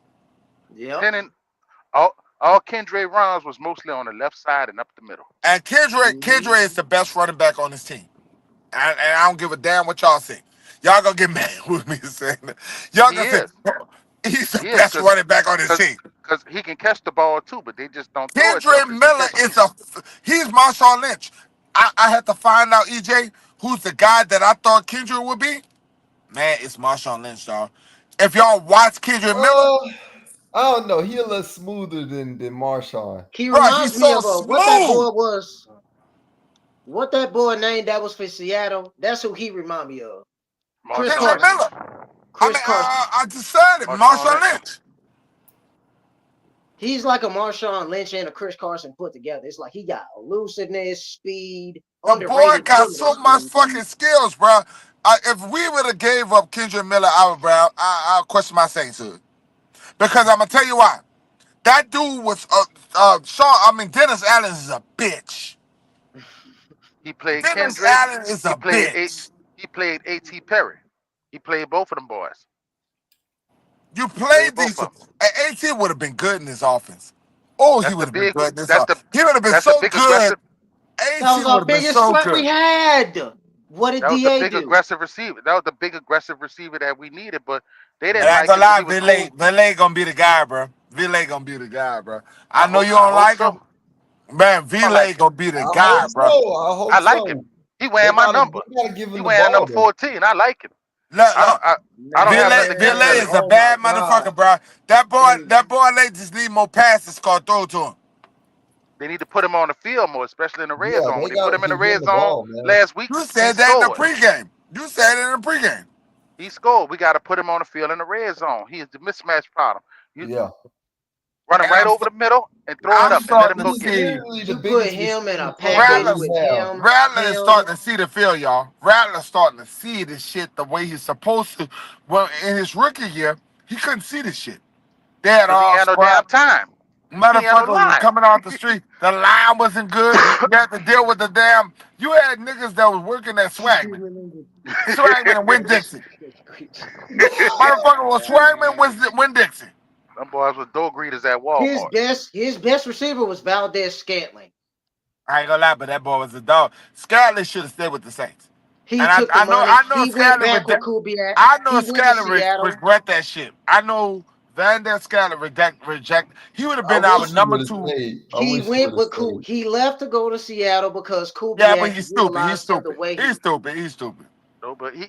Yep. Penning all Kendra runs was mostly on the left side and up the middle. And Mm-hmm. Kendra is the best running back on this team. And I don't give a damn what y'all say. Y'all gonna get mad with me saying that. Y'all He gonna say, is. "Oh, he's the He is best because running back on this because team. because he can catch the ball too, but they just don't throw it to him Kendra because he Miller catches it. he's Marshawn Lynch. I had to find out, EJ, who's the guy that I thought Kendra would be. Man, it's Marshawn Lynch, y'all. If y'all watch Kendra Miller, Oh, I don't know. He a little smoother than Marshawn. He bro, reminds he's me so of what that smooth. boy was. What that boy named that was for Seattle. That's who he remind me of. Chris Marshawn Kendra Lynch. Carson. Miller. I Chris mean, Carson. I just said it, Marshawn Marshawn Lynch. Lynch. He's like a Marshawn Lynch and a Chris Carson put together. It's like he got elusiveness, speed, The boy underrated got perimeter so much speed. fucking skills, bro. If we would have gave up Kendra Miller, I'll question my sainthood. Because I'm gonna tell you why. That dude was Dennis Allen is a bitch. He played Dennis Kendrick. Allen is He a played A. bitch. He played A.T. Perry. He played both of them boys. You He played played both these. of them. AT would have been good in this offense. Oh, he That's would the have been big. good in this That's offense. the He would have been that's the so big good. aggressive. That AT was would our have been biggest so threat we good. had. What did That was the DA big do? aggressive receiver. That was the big aggressive receiver that we needed, but they And didn't I ain't like gonna him because lie, he was cool. Ville gonna be the guy, bro. Ville gonna be the guy, bro. I know you I don't hope like so. him, man. I don't Ville like him. gonna be the I hope guy, bro. so. I I hope like him. so. He wearing my number. They gotta give He him the wearing number ball though. 14. I like him. Look, I don't have nothing against Ville Philly. is a bad motherfucker, bro. That boy, they just need more passes called throw to him. They need to put him on the field more, especially in the red Yeah, zone. they When they put gotta him in the give him red the zone ball, man. last week, You he said that in the scored. pregame. You said it in the pregame. He scored. We got to put him on the field in the red zone. He is the mismatch problem. You Yeah. run him And right over the middle and throw it I'm up and let him starting to go get it. see Literally the You put biggest him in a receiving program package Rattler. with we have. Rattler is him. starting to see the field, y'all. Rattler's starting to see this shit the way he's supposed to. Well, in his rookie year, he couldn't see this shit. They had Because he all had no damn scrap. time. He had no Motherfuckers was line. coming off the street. The line wasn't good. You had to deal with the damn. You had niggas that was working at Swagman. Swagman and Win Dixie. Motherfucker was Swagman Win Dixie. Them boys were door greeters at His Walmart. best receiver was Valdez Scantling. I ain't gonna lie, but that boy was a dog. Scally should have stayed with the Saints. He And took the I know money. I know He went Scally back with regret. Kubiak. I know He went to Scally Seattle. regret that shit. I know Van Der Scally reject. He would have I been our wish he number would have 2. stayed. I He wish he went would have with stayed. He left to go to Seattle because Yeah, but Kubiak he's stupid. He's utilized him the stupid. way He's stupid. He's stupid. No, but he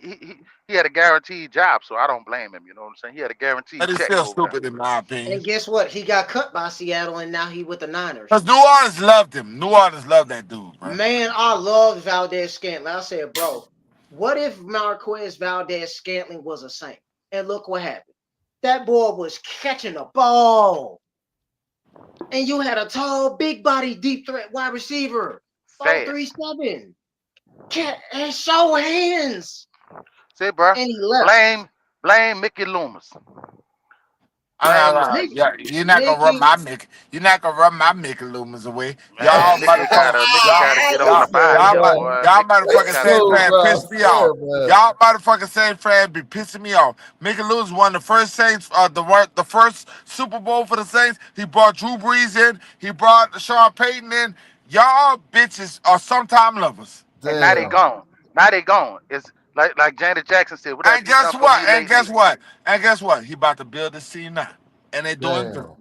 had a guaranteed job, so I don't blame him. You know what I'm saying? He had a guaranteed But he's check still over there. stupid in my opinion. And guess what? He got cut by Seattle, and now he with the Niners. Because New Orleans loved him. New Orleans loved that dude, bro. Man, I love Valdez Scantling. I said, bro, what if Marquez Valdez Scantling was a Saint? And look what happened. That boy was catching the ball. And you had a tall, big body, deep threat wide receiver. Fast. 4.37. And show hands. See, bro, And he left. blame Mickey Loomis. I'm Blame not Mickey. right. Yeah, you're not gonna rub my Mickey. You're not gonna rub my Mickey Loomis away. Y'all Man, Mickey motherfuckers. gotta get on the Listen, bicycle, man. boy. Y'all Mickey motherfuckers gotta San get Listen, on Fran it. bro. piss me off. Fair, man. Y'all motherfuckers San Fran be pissing me off. Mickey Lewis won the first Saints, the first Super Bowl for the Saints. He brought Drew Brees in. He brought Sean Payton in. Y'all bitches are sometime lovers. And now they Damn. gone. Now they gone. It's like Janet Jackson said, what have And you guess done for what? me And guess lately? what? And guess what? He about to build this team now. And they doing good. Damn.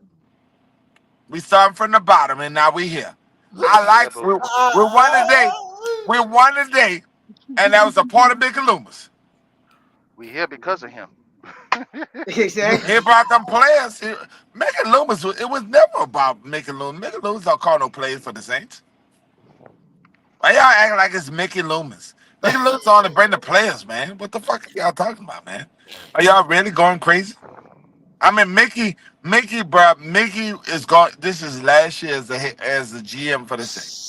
We starting from the bottom and now we here. I Yeah, like but we won today. We won today. And that was a part of Mickey Loomis. we here because of him. Exactly. He brought them players. Mickey Loomis, it was never about Mickey Loomis. Mickey Loomis don't call no plays for the Saints. Why y'all acting like it's Mickey Loomis? Mickey Loomis only bring the players, man. What the fuck are y'all talking about, man? Are y'all really going crazy? I mean, bro, Mickey is going. This is last year as the GM for the Saints,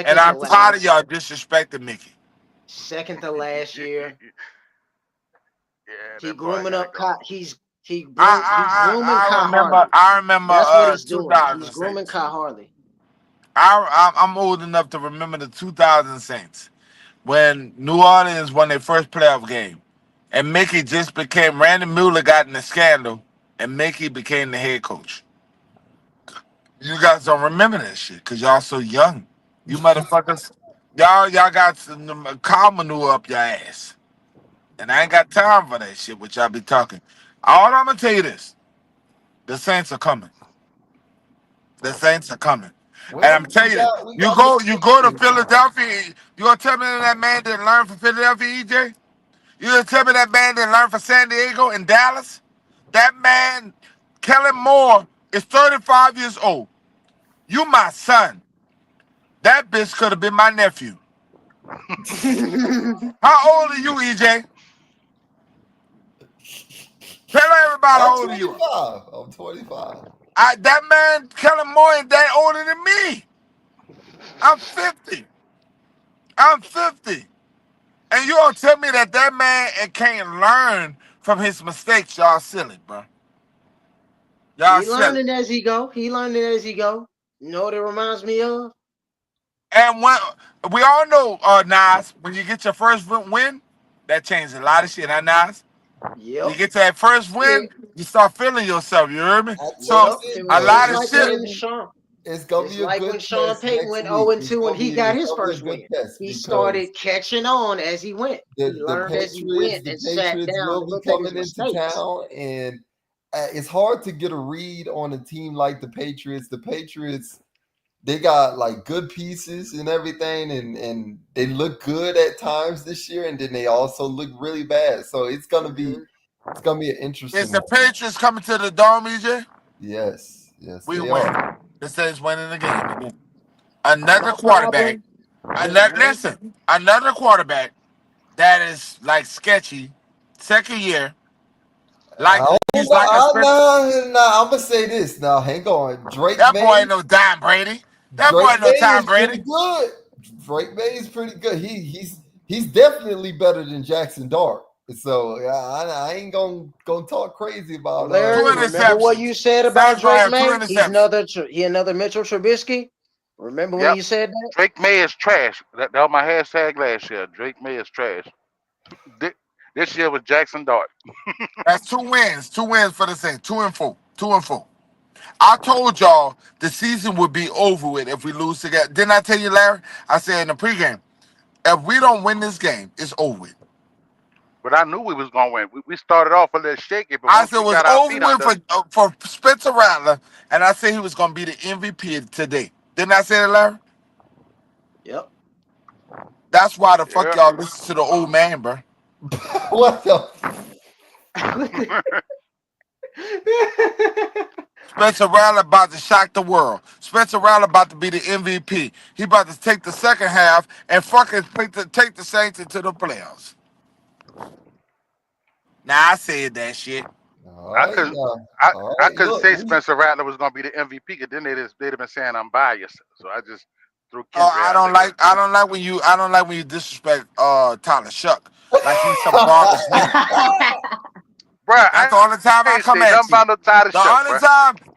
and Second to I'm tired of last. y'all disrespecting Mickey. Second to last year. Yeah, He that boy grooming gotta up. go. He's grooming Kai Harley. I remember That's what he's doing. He's 2000 grooming Saints. Kai Harley. I'm old enough to remember the 2000 Saints when New Orleans won their first playoff game, and Mickey just became Randy Mueller got in a scandal, and Mickey became the head coach. You guys don't remember that shit because y'all so young. You motherfuckers, y'all got some cow manure up your ass, and I ain't got time for that shit. What y'all be talking? All I'm gonna tell you this: the Saints are coming. The Saints are coming. And I'm Well, telling you, we you got the go to Patriots. Philadelphia. You gonna tell me that man didn't learn from Philadelphia, EJ? You gonna tell me that man didn't learn from San Diego and Dallas? That man, Kellen Moore, is 35 years old. You my son. That bitch could have been my nephew. How old are you, EJ? Tell everybody I'm how old are you. 25. I'm 25. That man, Kellen Moore, ain't that older than me. I'm 50. I'm 50. And you don't tell me that man can't learn from his mistakes. Y'all silly, bro. Y'all He silly. learning as he go. He learning as he go. You know what it reminds me of? And when we all know, Nas, when you get your first win, that changes a lot of shit, huh, Nas? You Yep. get to that first win, you start feeling yourself. You hear me? I So Yep. texted It a was Jay lot just of and like shit. when Shannon. Sean. It's gonna It's be a like good when Sean test Payton next went week. 0-2 and he got It's his gonna be a first good win. test He because started catching on as he went. He the learned as he Patriots, went the and sat Patriots down will and be looked at his coming into mistakes. town, and it's hard to get a read on a team like the Patriots. The Patriots, they got like good pieces and everything, and they look good at times this year, and then they also look really bad. So it's gonna be an interesting Is the one. Patriots coming to the Dome, EJ? Yes, We they win. are. The Saints winning the game again. Another My quarterback. problem is one. Another quarterback that is like sketchy. Second year, like I don't he's know. like a Spencer. I'm gonna say this now. Hang on, That boy ain't no Don Brady. That boy Drake ain't no May Tom is pretty Brady. good. Drake May is pretty good. He's definitely better than Jackson Dart. So I ain't gonna talk crazy about Two Larry, remember what you interceptions. said about Saints gonna Drake have two May? He's interceptions. another Mitchell Trubisky. Remember when Yep. you said that? Drake May is trash. That was my hashtag last year. Drake May is trash. Thi- This year was Jackson Dart. That's 2 wins. 2 wins for the Saints. 2-4. 2-4. I told y'all the season would be over with if we lose together. Didn't I tell you, Larry? I said in the pregame, if we don't win this game, it's over with. But I knew we was gonna win. We started off a little shaky, but I once said it we was got our over feet with under us, for Spencer Rattler, and I said he was going to be the MVP today. Didn't I say that, Larry? Yep. That's why the fuck yeah. y'all listen to the old man, bro. what the. Spencer Rattler about to shock the world. Spencer Rattler about to be the MVP. He about to take the second half and fucking take the Saints into the playoffs. Now I said that shit. All I right couldn't. now. I, All I right. couldn't Look, say Spencer Rattler was gonna be the MVP because then they'd have been saying I'm biased. So I just threw Kendrick out there. I don't like when you disrespect Tyler Shuck like he's some garbage nigga. Bruh, That's I the only time I ain't come say at nothing you. about no Tyler Shuck, bruh.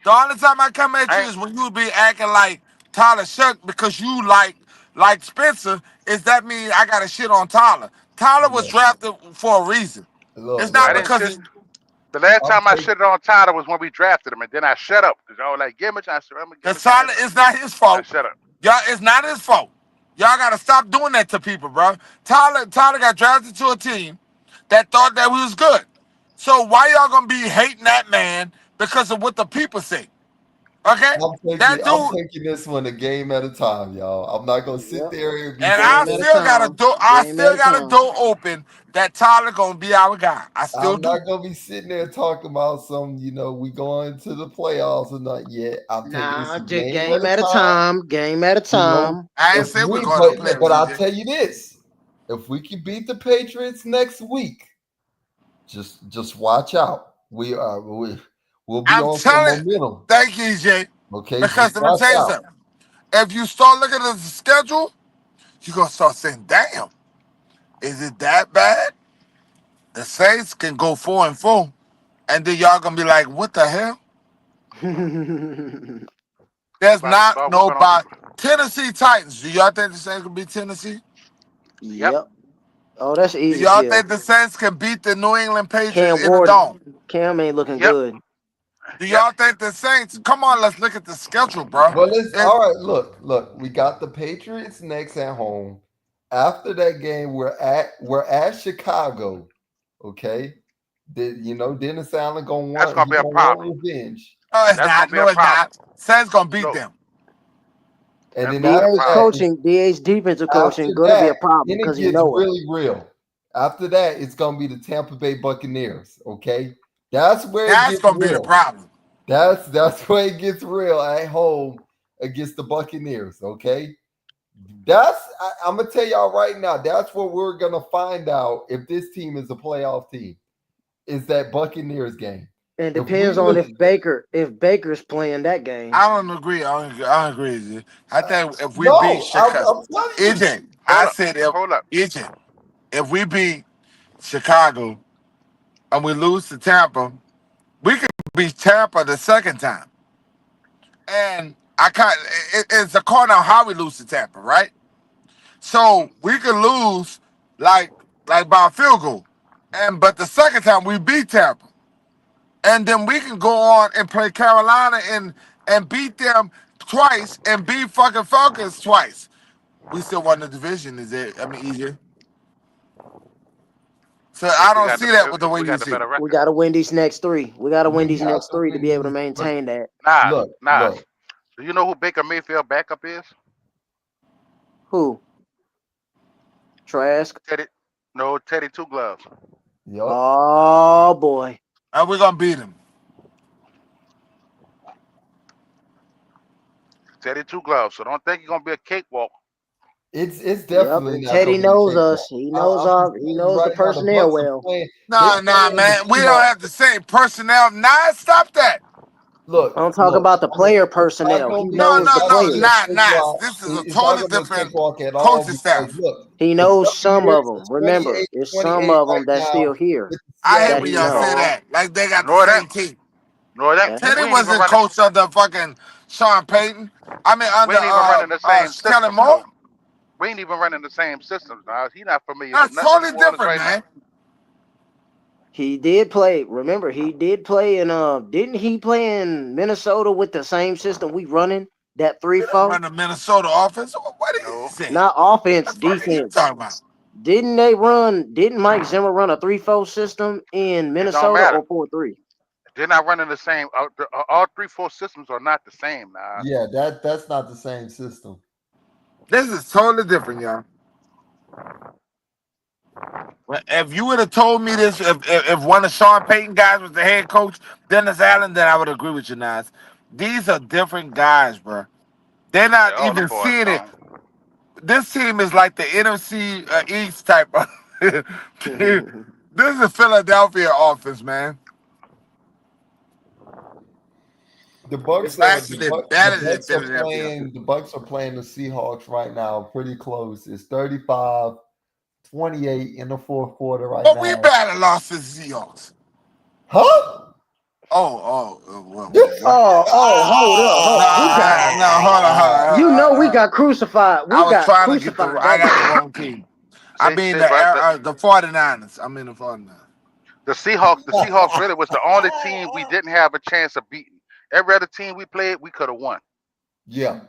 The only time I come at you I ain't, is when you be acting like Tyler Shuck because you like Spencer. Is that mean I got to shit on Tyler? Tyler was look, drafted for a reason. It's look, not I look. didn't because shit. The last I'm time I taking. shitted on Tyler was when we drafted him, and then I shut up because y'all were like, give me a chance. I'm gonna give him a chance. Tyler is not his I fault. shut up. Y'all, it's not his fault. Y'all got to stop doing that to people, bro. Tyler got drafted to a team that thought that we was good. So why y'all gonna be hating that man because of what the people say? Okay, that I'm dude. taking this one a game at a time, y'all. I'm not gonna sit Yep. there and be And saying I Game at a that. still got a time. door. I Game at still a got a time. door open that Tyler gonna be our guy. I still I'm do. not gonna be sitting there talking about we going to the playoffs or not yet. I'm taking this Nah, a just game at game a at a time. time. Game at a You know, time. I ain't if say we're we going to but the playoffs, but I'll EJ. tell you this: if we can beat the Patriots next week, just watch out. We'll be I'm on some telling. momentum. Thank you, EJ. Okay, Because just let me watch tell you out. something. If you start looking at the schedule, you're gonna start saying, "Damn, is it that bad?" The Saints can go 4-4, and then y'all gonna be like, "What the hell?" We There's about to not start no whooping on by people. Tennessee Titans. Do y'all think the Saints can beat Tennessee? Yep. Yep. Oh, that's an Do easy y'all kill. think the Saints can beat the New England Patriots Cam in the Ward. dome? Cam ain't looking Yep. good. Do Yep. y'all think the Saints? Come on, let's look at the schedule, bro. Well, let's It, all right. Look. We got the Patriots next at home. After that game, we're at Chicago. Okay. Dennis Allen gonna That's want gonna he be a gonna want problem. revenge. no, it's That's gonna not. be a No, it's problem. not. Saints gonna beat No, them. And that's then gonna be a DA's problem. coaching, DA's defensive coaching, after gonna be that, a problem then it because he gets know it. really real. After that, it's gonna be the Tampa Bay Buccaneers. Okay, that's where it That's gets gonna be the real. problem. That's where it gets real at home against the Buccaneers. Okay, I'm gonna tell y'all right now. That's what we're gonna find out if this team is a playoff team. Is that Buccaneers game? And If we depends on lose, if Baker's playing that game. I don't agree. I don't agree with you. I think if we beat no, Chicago, I'm telling you. EJ, I Hold up. said if Hold up. EJ, if we beat Chicago and we lose to Tampa, we could beat Tampa the second time. And it's according on how we lose to Tampa, right? Hmm. So we could lose like by a field goal. But the second time we beat Tampa. And then we can go on and play Carolina and beat them twice and beat fucking Falcons twice. We still won the division, is it? I mean, easier. So If I we don't got see that with the if way we you got the see it. better We record. gotta win these next three. We gotta win We these got next to three to win be able to these. But maintain that. Nas, look, Nas. look. Do you know who Baker Mayfield backup is? Who? Trask. Teddy. No, Teddy Two Gloves. Yup. Oh boy. And we're gonna beat him. Teddy Two Gloves. So don't think you're gonna be a cakewalk. It's Yep. definitely And not Teddy gonna be a knows cakewalk. us. He knows I'm our. just He telling you knows the right now, the personnel Bucks are well. playing. They Nah, playing the man. We don't Seahawks. have the same personnel. Nah, stop that. I'm Look, talking about the player it's not personnel. gonna He be. No, knows It's no, the not gonna no, be a players. Nas. cakewalk. This is a It's not totally gonna be a different cakewalk at all coaching because staff. look, He the knows some of Buccaneers them. is Remember, it's some 28 of them right that's now still here with the I hate that Seattle when he y'all say knows. Seahawks. that. Like they got the Nor that. same team. Nor that. That's Teddy We ain't even wasn't running. coach under fucking Sean Payton. I mean We under ain't even running the same Kellen systems Moore. though. We ain't even running the same systems now. He not familiar with That's nothing in New totally Orleans different, right now. man. He did play. Remember, he did play in didn't he play in Minnesota with the same system we running? That We don't 3-4? run the Minnesota offense. What are you No, saying? Not offense, What the fuck are you defense. talking about? Didn't Mike Zimmer run a 3-4 system in it don't Minnesota matter. or 4-3? They're not running the same. All 3-4 systems are not the same now. Yeah, that's not the same system. This is totally different, y'all. If you would have told me this, if one of Sean Payton guys was the head coach, Dennis Allen, then I would agree with you, Nas. These are different guys, bro. They're Yeah, not all them even boys seeing it. gone. This team is like the NFC East type of. This is Philadelphia offense, man. The Bucks It's are actually better than Philadelphia. the Bucks are playing the Seahawks right now pretty close. It's 35-28 in the fourth quarter right But we now. better lost to the Seahawks. Huh? What? Hold up. No, hold on, hold on. You know we got crucified. I We was got trying to get crucified I that got the game. wrong team. I See, mean see, but the 49ers. I mean the 49ers. the Seahawks really was the only team we didn't have a chance of beating. Every other team we played, we could have won. Yeah.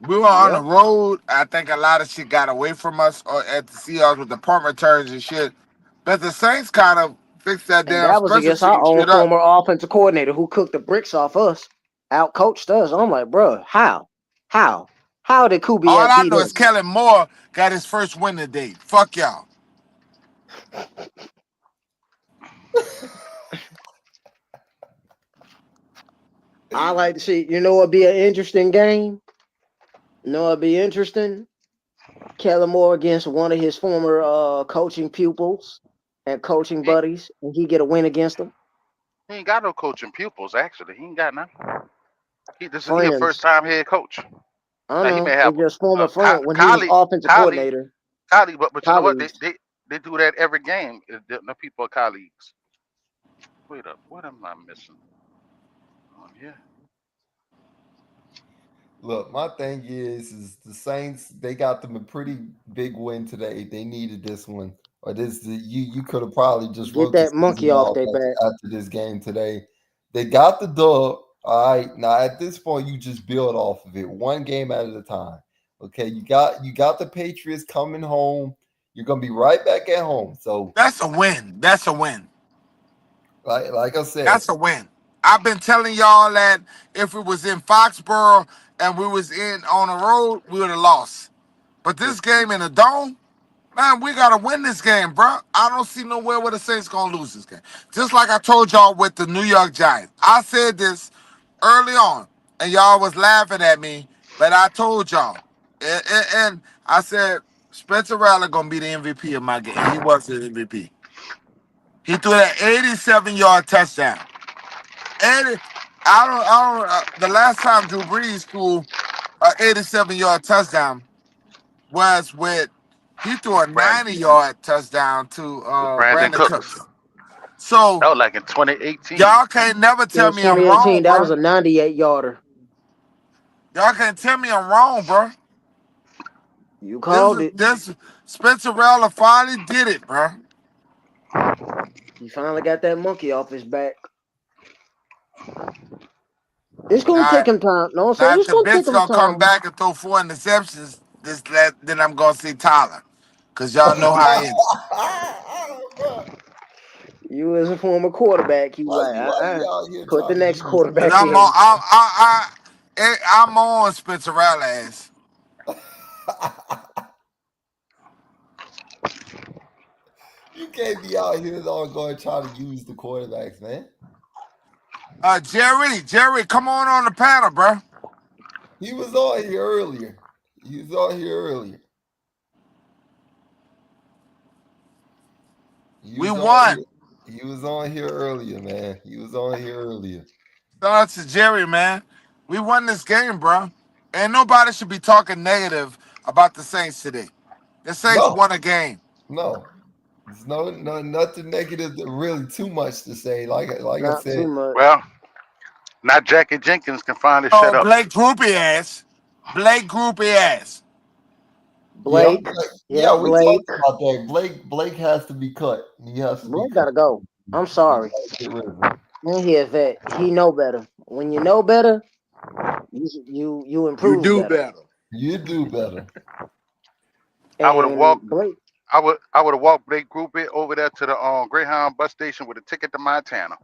We were on the Yep. road. I think a lot of shit got away from us at the Seahawks with the punt returns and shit. But the Saints kind of fixed that And damn that was special against our team own shit up. former offensive coordinator who cooked the bricks off us, out coached us. I'm like, bro, how? How did All Kubiak I beat know is us? Kellen Moore got his first win today. Fuck y'all. I like to see, it'd be an interesting game. It'd be interesting. Kellen Moore against one of his former coaching pupils and coaching He, buddies, and he get a win against them. he ain't got no coaching pupils. Actually, he ain't got none. He a first Friends. time head coach. I Now he know. may have It's just former friend when he was colleague, offensive colleague, coordinator. colleague. But you know what? Colleagues. They do that every game. The people are colleagues. Wait up. What am I missing? On here. Look, my thing is the Saints, they got them a pretty big win today. They needed this one. Or you could have probably just Get wrote the that monkey season off off their back. after this game today. They got the dub. All right. Now at this point, you just build off of it. One game at a time. Okay. You got the Patriots coming home. You're gonna be right back at home. So That's a win. That's a win. like I said, That's a win. I've been telling y'all that if it was in Foxborough and we was in on the road, we would have lost. But this game in the dome, man, we gotta win this game, bro. I don't see nowhere where the Saints gonna lose this game. Just like I told y'all with the New York Giants. I said this early on, and y'all was laughing at me, but I told y'all. And I said Spencer Rattler gonna be the MVP of my game. And he was the MVP. He threw that 87-yard touchdown. 80, the last time Drew Brees threw an 87-yard touchdown was with he threw a Brandon 90-yard touchdown to Brandon Brandon Cooks. Cooks. So That was like in 2018. y'all can't never It tell was me I'm wrong, 2018. That was bro. a 98-yarder. Y'all can't tell me I'm wrong, bro. You This called is it. this Spencer Rattler finally did it, bro. He finally got that monkey off his back. It's gonna Now, take him time. No, I'm now saying if it's the gonna take bitch him gonna come time. back and throw 4 interceptions, then I'm gonna see Tyler. Cause y'all know how I am. You as a former quarterback, you why like, you why you out here put the trying to next use Cause quarterback I'm in. on. I'm on Spencer Rattler ass. You can't be out here all going trying to use the quarterbacks, man. Jerry, come on the panel, bro. He was on here earlier. He was on here earlier. He We was on won. here. He was on here earlier, man. He was on here earlier. Shout out to Jerry, man. We won this game, bro. And nobody should be talking negative about the Saints today. The Saints No, won a game. no. There's no nothing negative. Really, too much to say. Like I Not too said, much. Well, not Jackie Jenkins can finally Oh, shut up. Blake Groupie ass. Blake Groupie ass. yeah, Blake. yeah. Yep, We Blake. talked about that. Blake has to be cut. He has to be Blake cut. gotta go. I'm We sorry. gotta get rid of him. And he a vet. He know better. When you know better, you You improve do better. better. You do better. I would have And walked. Blake, I would have walked Blake Groupie over there to the Greyhound bus station with a ticket to Montana.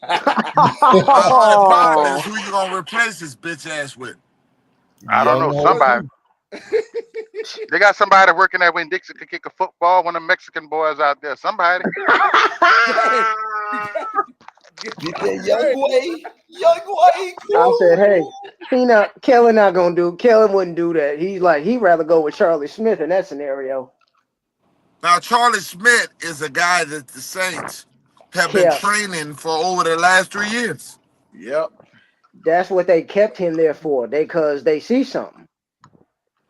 My problem oh, is who you gonna replace this bitch ass with? I don't Young know. What? Somebody. Hope. They got somebody working that when Dixon could kick a football. One of the Mexican boys out there. Somebody. Dang. Get that young Hey, way. Young way. I said, hey, Cool. Kellen not gonna do. Kellen wouldn't do that. He'd rather go with Charlie Smith in that scenario. Now, Charlie Smith is a guy that the Saints have been Kept. training for over the last 3 years. yep. That's what they kept him there for. Cause they see something.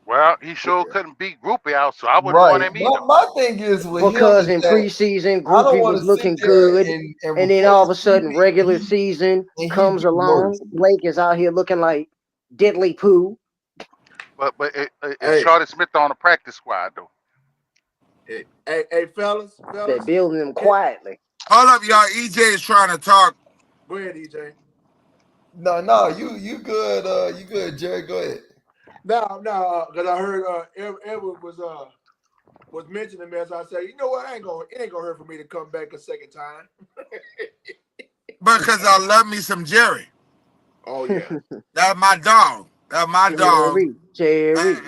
Well, he sure Yeah. couldn't beat Groupie out, so I wouldn't want Right. him either. My thing is with him Because is in that preseason, I don't Groupie want was to sit looking there good. and And then all replace of a sudden, regular Groupie season and he comes be worse. along. Blake is out here looking like diddly poo. But it's Hey, Charlie Smith on the practice squad though. hey, fellas, They're building them It, quietly. Hold up, y'all. EJ is trying to talk. go ahead, EJ. No, you good. You good, Jerry. Go ahead. No, because I heard Edward was mentioning me as I said, you know what? It ain't gonna hurt for me to come back a second time. Because I love me some Jerry. Oh yeah. That's my dog. That's my dog. And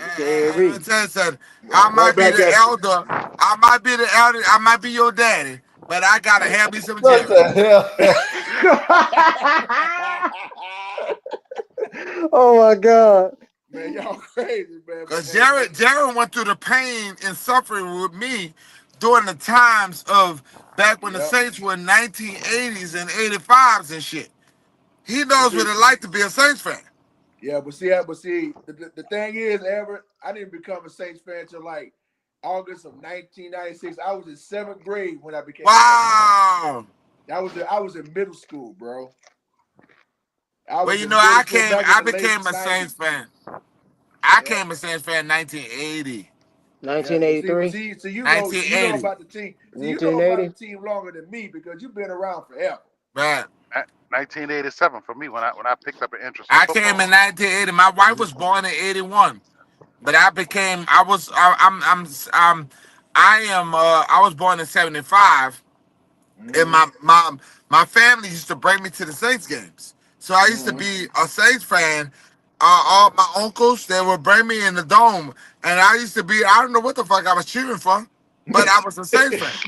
I Jerry. tell you something, I Right might be back the at you. elder. I might be the elder. I might be your daddy. But I gotta have me some What Jerry. the hell? Oh my God. Man, y'all crazy, man. But Because hey, Jared went through the pain and suffering with me during the times of back when the yep. Saints were in 1980s and 85s and shit. He knows what See, it's like to be a Saints fan. yeah, but see, the thing is, Everett, I didn't become a Saints fan till like August of 1996. I was in seventh grade when I became a Saints fan. Wow. I was in middle school, bro. I Well, was you in know, middle school back in I the late became a Saints 90s. fan. I Yeah. came a Saints fan in 1980. Yeah, but 1983. see, so you know 1980. about the team. See, you know about the 1980. team longer than me because you've been around forever. Right. 1987 for me when I picked up an interest in I came football. in 1980. My wife was born in 81. But I became I was I am I was born in 75 and Mm-hmm. my family used to bring me to the Saints games. So I used to Mm-hmm. be a Saints fan. All my uncles, they would bring me in the dome, and I used to be, I don't know what the fuck I was cheering for, but I was a Saints fan.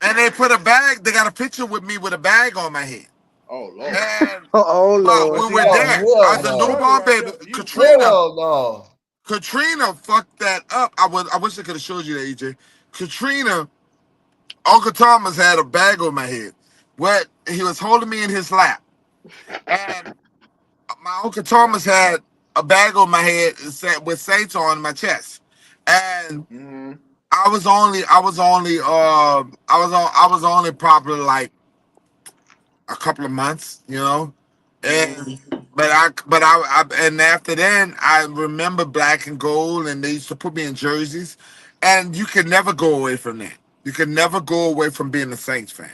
And they put a bag, they got a picture with me with a bag on my head. Oh Lord. And Oh but But Lord. we see, were Oh there. that's I hell was a that's no. newborn Shirley right baby. there. You Katrina, Hell no. Katrina fucked that up. I wish I could have showed you that, EJ. Katrina, Uncle Thomas had a bag on my head. What he was holding me in his lap. And my Uncle Thomas had a bag on my head with Saints on my chest. And mm-hmm. I was only probably like a couple of months, you know. Mm-hmm. And and after then I remember black and gold, and they used to put me in jerseys, and you could never go away from that. You could never go away from being a Saints fan.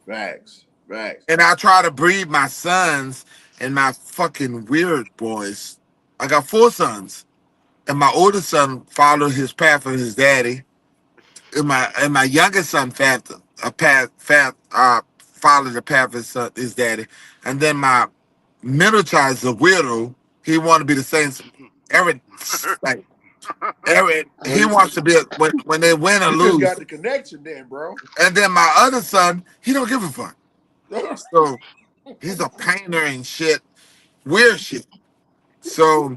Facts. Facts. And I try to breed my sons and my fucking weird boys. I got 4 sons, and my oldest son followed his path of his daddy, and my youngest son followed the path of his daddy, and then Middleton is a weirdo. He want to be the Saints. Aaron, like Aaron, he wants to be when they win or You just lose. got the connection then, bro. And then my other son, he don't give a fuck. So he's a painter and shit, weird shit. So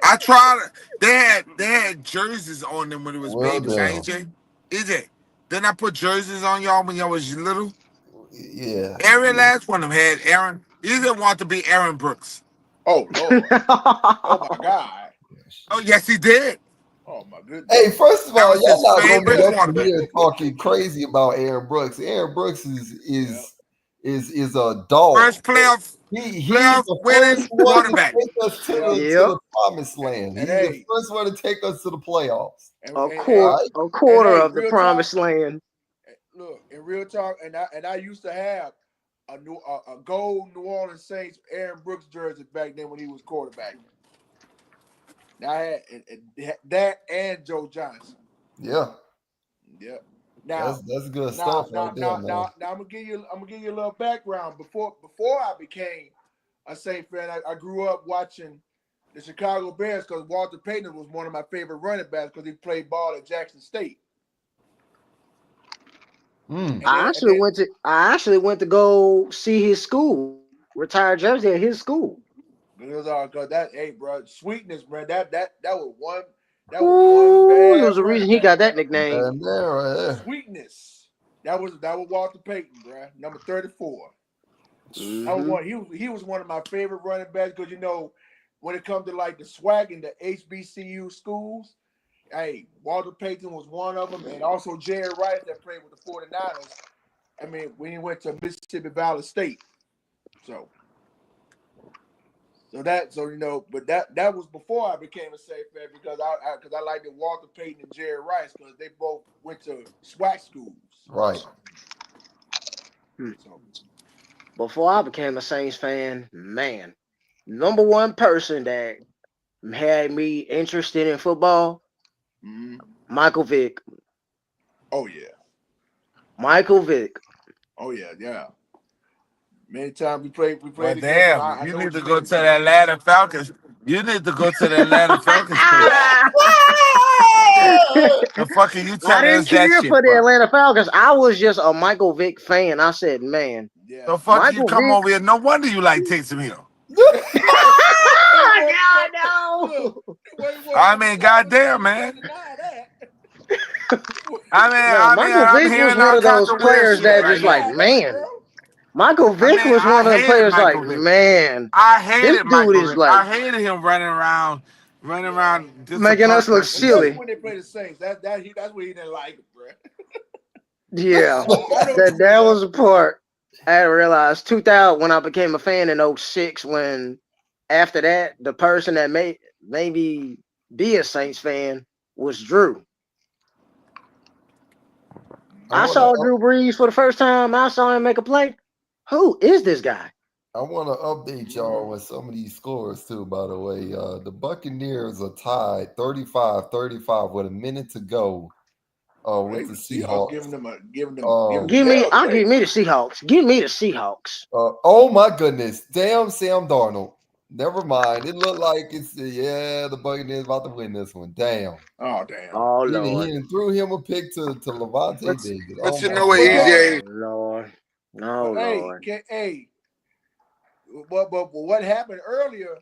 I tried. They had jerseys on them when it was Well, baby damn. changing. EJ, didn't I put jerseys on y'all when y'all was little? Yeah. Every last one of them had Aaron. He didn't want to be Aaron Brooks. Oh Lord. Oh my God. Oh yes, he did. Oh my goodness. Hey, first of That all, was y'all his not gonna favorite get up in quarterback. here talking crazy about Aaron Brooks. Aaron Brooks is a dog. First playoff He's the winning first one to quarterback. take us to Yep. the promised land. And He's the hey, first one to take us to the playoffs. and, A and, quarter, and, a and quarter hey, of the real promised talk. land. Look, in real talk, and I used to have a gold New Orleans Saints Aaron Brooks jersey back then when he was quarterback. Now I had that and Joe Johnson. Yeah, Yep. Now, that's good stuff right there, man. now I'm gonna give you a little background. Before I became a Saint fan, I grew up watching the Chicago Bears because Walter Payton was one of my favorite running backs because he played ball at Jackson State. Mm. I actually went to go see his school, retired jersey at his school. Because that, hey, bro, sweetness, man. That was one. That was one Ooh, there bad was a reason running he back, got bro. that nickname. And there, right there. Sweetness. That was Walter Payton, bro. Number 34. That was Mm-hmm. one. He was one of my favorite running backs because when it comes to like the swag in the HBCU schools, hey, Walter Payton was one of them, and also Jerry Rice that played with the 49ers. I mean, when he went to Mississippi Valley State. So but that was before I became a Saint fan because I liked Walter Payton and Jerry Rice because they both went to SWAC schools. Right. So Before I became a Saints fan, man, number one person that had me interested in football, mm-hmm. Michael Vick. Oh yeah. Michael Vick. Oh yeah. Many times we played Well, against him. damn, I you know need what to you go mean, to the man. Atlanta Falcons. You need to go to the Atlanta Falcons page. The fuck are you I telling didn't us that cheer shit for the for? Atlanta Falcons. I was just a Michael Vick fan. I said, man, Yeah. The fuck you Michael come Vick. over here? No wonder you like Taysom Hill. God, no. Look, I mean, goddamn, man. deny that. No, Michael I'm Vick was hearing one all of kinds those of weird players shit that right just now. like, man. Michael Vick was I one of the hated players like, Michael Vick. man, I this hated dude Michael is Vick. like I hated him running around just a making us look prospect and Especially shit. silly. when they play the Saints. That's what he didn't like it, bro. Yeah, I know what you mean, that though. was the part I realized 2000 when I became a fan in '06. When after that, the person that made me be a Saints fan was Drew. I I want saw to Drew Brees for the first time. I saw him make a play. Who is this guy? I want to update y'all with some of these scores too, by the way. The Buccaneers are tied 35-35 with a minute to go with the Seahawks Seahawks. giving them hell I'll today. give me the Seahawks. Give me the Seahawks. Oh my goodness. Damn Sam Darnold. Never mind. It looked like the Buccaneers about to win this one. Damn. Oh damn. Oh He Lord. done threw him a pick to Levante But, David. but Oh you my know what, But God. Oh EJ? Lord. No but Lord. but what happened earlier?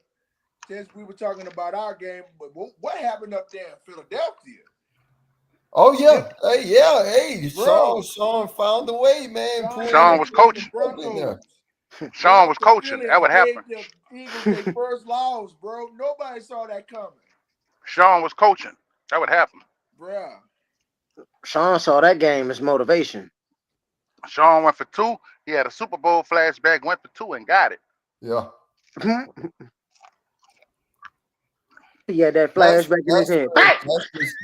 Since we were talking about our game, but what happened up there in Philadelphia? Oh yeah. Hey, Bro, Sean found a way, man. Sean Sean was gave the coaching. In there. Broncos Sean went was up to coaching. Philly That and would happen. gave the Eagles their first loss, bro. Nobody saw that coming, Sean was coaching. That would happen. bruh. Sean saw that game as motivation. Sean went for two. He had a Super Bowl flashback, went for two and got it. Yeah. He had that That's flashback in his that's head.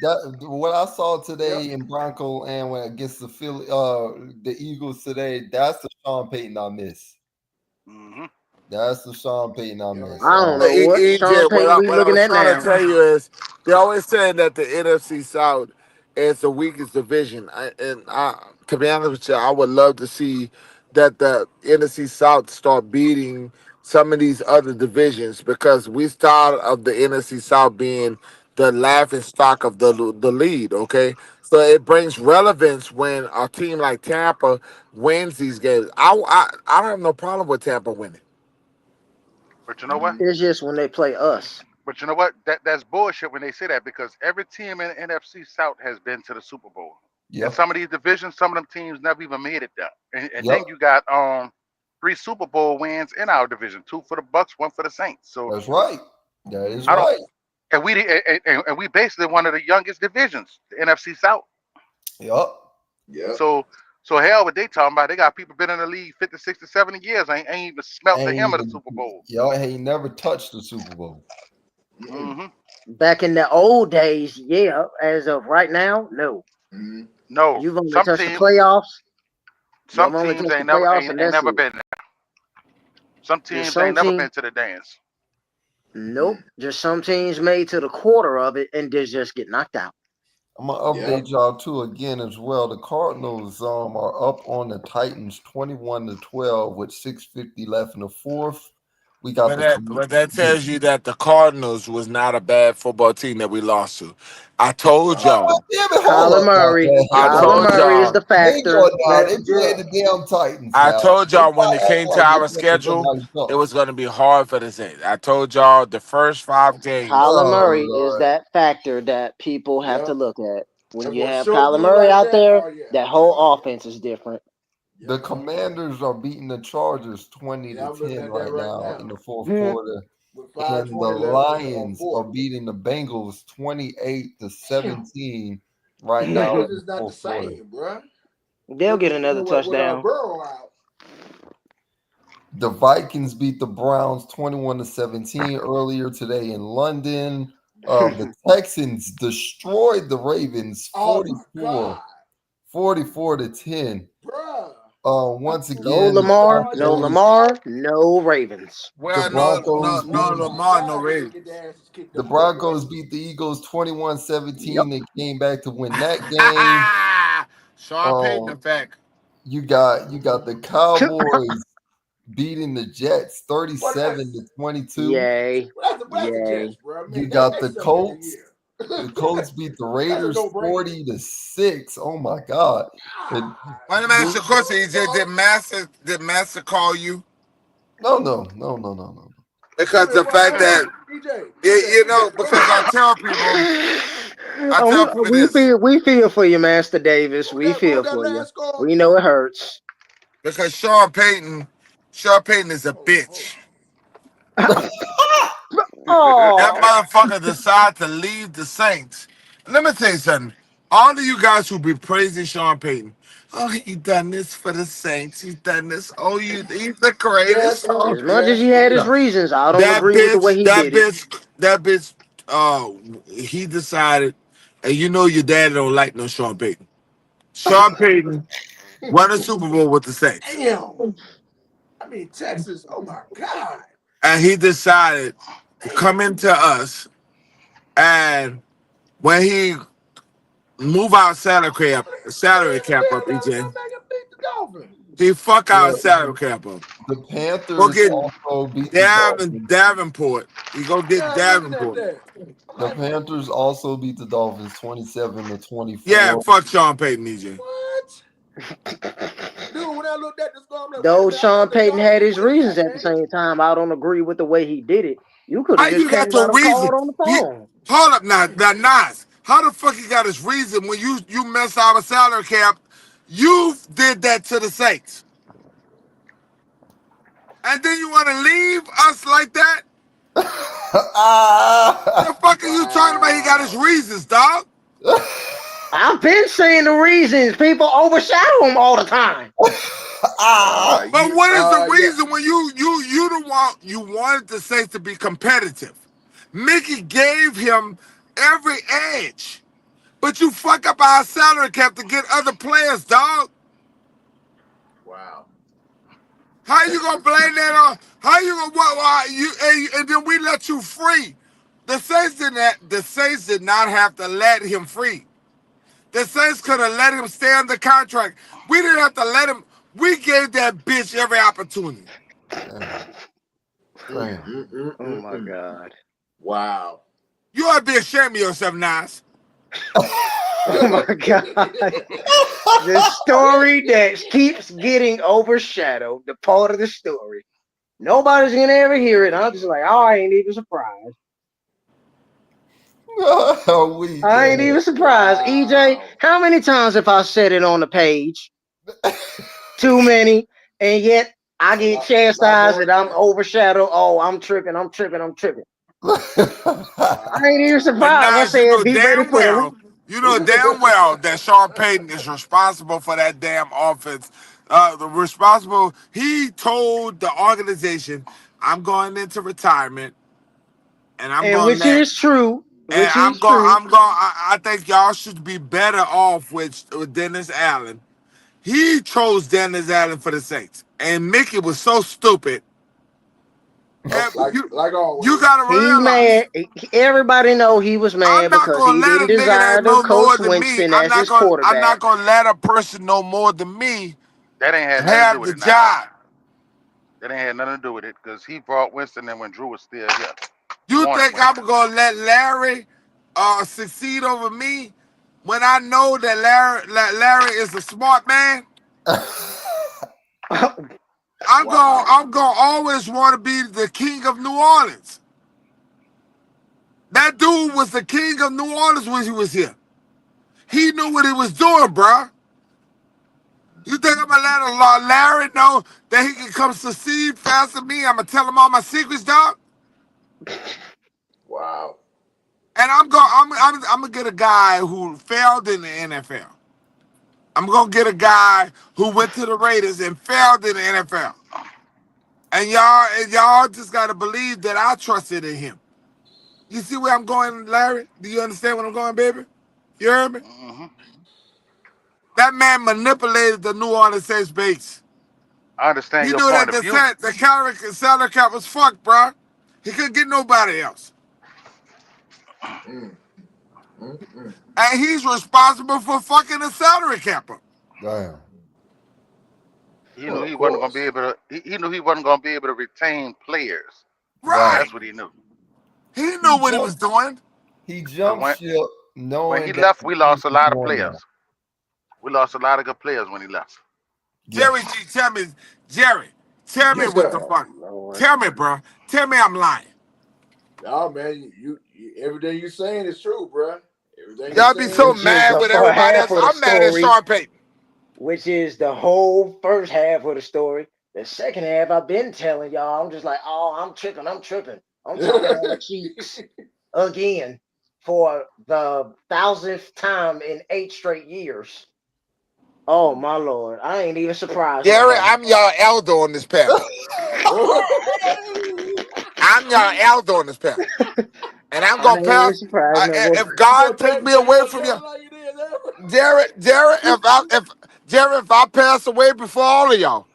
the, what I saw today in Bronco and when against the Eagles today. That's the Sean Payton I miss. Mm-hmm. That's the Sean Payton I Yeah, miss. I don't know what Sean EJ, Payton we what I looking was at trying to now. tell you is they're always saying that the NFC South is the weakest division. To be honest with you, I would love to see that the NFC South start beating some of these other divisions because we start of the NFC South being the laughing stock of the lead. Okay, so it brings relevance when a team like Tampa wins these games. I don't have no problem with Tampa winning. But you know what? It's just when they play us. But you know what? That's bullshit when they say that because every team in the NFC South has been to the Super Bowl. And Yep. some of these divisions, some of them teams never even made it there. And Yep. then you got 3 Super Bowl wins in our division, 2 for the Bucks, 1 for the Saints. So That's right. That is I don't right. and we basically one of the youngest divisions, the NFC South. Yep. Yep. So hell what they talking about. They got people been in the league 50, 60, 70 years. Ain't even smelt the Ain't hem of the even Super Bowl. y'all ain't never touched the Super Bowl. hmm Back in the old days, yeah. As of right now, no. Mhm. No, You've only some touched the teams playoffs. some You've only teams touched the ain't never playoffs, ain't, and ain't that's never it. been there. Some Just teams some ain't never teams. been to the dance. Nope. Just some teams made to the quarter of it and just get knocked out. I'm gonna Yep. update y'all too again as well. The Cardinals are up on the Titans 21-12 with 6:50 left in the fourth. We got But that tells you that the Cardinals was not a bad football team that we lost to. I told Right. y'all. damn it, hold Kyler up now, Murray. man. I Kyler told Murray is y'all. the Hang factor. on now. Man, They playing bruh. the damn Titans I now. told Let's y'all when not it act came to like they our playing schedule, somebody it tough. was going to be hard for the Saints. I told y'all the first 5 games. Kyler Oh Murray is Lord. that factor that people have to Yep. look at. When And you for a have short Kyler dude Murray like out that, there, oh yeah. that whole offense is different. The Yep. Commanders are beating the Chargers 20 Yeah, to I'm looking 10 at that right right now in now. the fourth Hmm. quarter. With And the 5:20 left in the Lions are fourth. beating the Bengals 28 to 17 right That now was in the just not the fourth quarter. same, bruh. They'll get another With our touchdown. Burrow out. The Vikings beat the Browns 21 to 17 earlier today in London. The Texans destroyed the Ravens Oh my God, 44 to 10. bruh. Once No again, Lamar, no Lamar, no Ravens. the Well, Broncos Oh no beat my Lamar, no God, did they Ravens. get their asses kicked the up against the Broncos Ravens? beat the Eagles 21-17. Yep. They came back to win that game. Sean Payton Um, effect. you got the Cowboys beating the Jets Well, 37 that's to 22. Yay. that's the Jets, Yay. bro. I You mean, got they the suck every Colts. year. The Colts beat the That's a Raiders no-brainer. 40 to 6. Oh my God. And God, Let me ask you a the- question, EJ. Did Master call you? no. Because the What fact that happened? What because I happened? tell people, I tell people We this. feel for you, Master Davis. We What feel was that for you. last score? We know it hurts. Because Sean Payton is a Hold bitch. That Oh, motherfucker decided to leave the Saints. Let me tell you something. All of you guys who be praising Sean Payton, oh, he done this for the Saints. He's done this. Oh, he's the yeah, greatest. true. Oh, as much as Yeah, he had his no. reasons, I don't That agree with the way bitch, he that did it. bitch, that bitch, he decided, and you know your daddy don't like no Sean Payton. Sean Payton won a Super Bowl with the Saints. damn. I mean, Texas. Oh my God. And he decided to come Damn. into us, and when he move our salary cap Damn, up, that was gonna EJ. make him beat the Dolphins. He fuck our Yeah, salary cap up. the Go Panthers get also beat the Dolphins. Davenport. You go get Yeah, I'm looking at Davenport. that. The Like, Panthers also beat the Dolphins 27 to Yeah, 24. fuck Sean Payton, EJ. what? Dude, when I looked at the score, I'm like, wait a Though minute, I Sean thought the Payton Dolphins had were his winning reasons that at the game. same time, I don't agree with the way he did it. You could How have just you got came out your and reason? called on the phone. Hold up now, Nas. How the fuck he got his reason when you messed our salary cap? You did that to the Saints. And then you want to leave us like that? The fuck are you talking about? He got his Wow. reasons, dog. I've been saying the reasons. People overshadow him all the time. But what is the Yeah. reason when you wanted the Saints to be competitive? Mickey gave him every edge, but you fuck up our salary cap to get other players, dog. Wow. How you gonna blame that on? How you gonna what? And then we let you free. The Saints did not have to let him free. The Saints could have let him stay under contract. We didn't have to let him. We gave that bitch every opportunity. Oh my God. Wow. You ought to be ashamed of yourself, Nas. Oh my God. The story that keeps getting overshadowed, the part of the story. Nobody's gonna ever hear it. I'm just like, oh, I ain't even surprised. I ain't even surprised. Wow. EJ, how many times have I said it on the page? Too many. And yet I get chastised and I'm overshadowed. Oh, I'm tripping. I ain't even But surprised. I Nas, you said, know be ready damn for the. well that Sean Payton is responsible for that damn offense. Responsible. He told the organization, "I'm going into retirement, and I'm And going to which let." is true. And Which is true. I think y'all should be better off with Dennis Allen. He chose Dennis Allen for the Saints, and Mickey was so stupid. And Like always. you gotta He realize. mad. Everybody know he was I'm mad not because gonna he let a didn't nigga that desire to know more coach than me. Winston as his quarterback. I'm not gonna let a person know more than me That ain't had nothing to do have with the it, Nas. job. That ain't had nothing to do with it because he brought Winston in when Drew was still here. He You wanted think I'm Winston. gonna let Larry succeed over me when I know that Larry is a smart man? I'm gonna always want to be the king of New Orleans. That dude was the king of New Orleans when he was here. He knew what he was doing, bruh. You think I'm gonna let Larry know that he can come succeed faster than me? I'm gonna tell him all my secrets, dog. Wow. And I'm gonna get a guy who failed in the NFL. I'm gonna get a guy who went to the Raiders and failed in the NFL. And y'all just gotta believe that I trusted in him. You see where I'm going, Larry? Do you understand where I'm going, baby? You heard me? Mm-hmm. That man manipulated the New Orleans Saints base. I understand He your knew that point of view. the salary cap was fucked, bro. He couldn't get nobody else. Mm, mm. And he's responsible for fucking the salary cap up. Damn. He Well, knew of he wasn't gonna course. be able to. He knew he wasn't gonna be able to retain players. Right. Right. That's what he knew. He He knew what he was jumped. doing. He Cause jumped ship when he knowing that left, the we chief lost a was lot of going players. there. We lost a lot of good players when he left. Yeah. Jerry G, tell me Yes, what sir. the fuck. Lord. Tell me, bro. Tell me I'm lying. No, man, you everything you're saying is true, bro. Everything you're Y'all be saying so is Which is true. mad the with first everybody half else. of the I'm mad at story. Sean Payton. Which is the whole first half of the story. The second half, I've been telling y'all, I'm just like, oh, I'm tripping. I'm talking on the cheeks again for the 1000th time in 8 straight years. Oh my Lord. I ain't even surprised no Jerry, more. I'm your elder on this panel. I'm your elder on this panel. And I'm I gonna ain't even pass. surprised no more. If God take me away from you, Jerry, if I pass away before all of y'all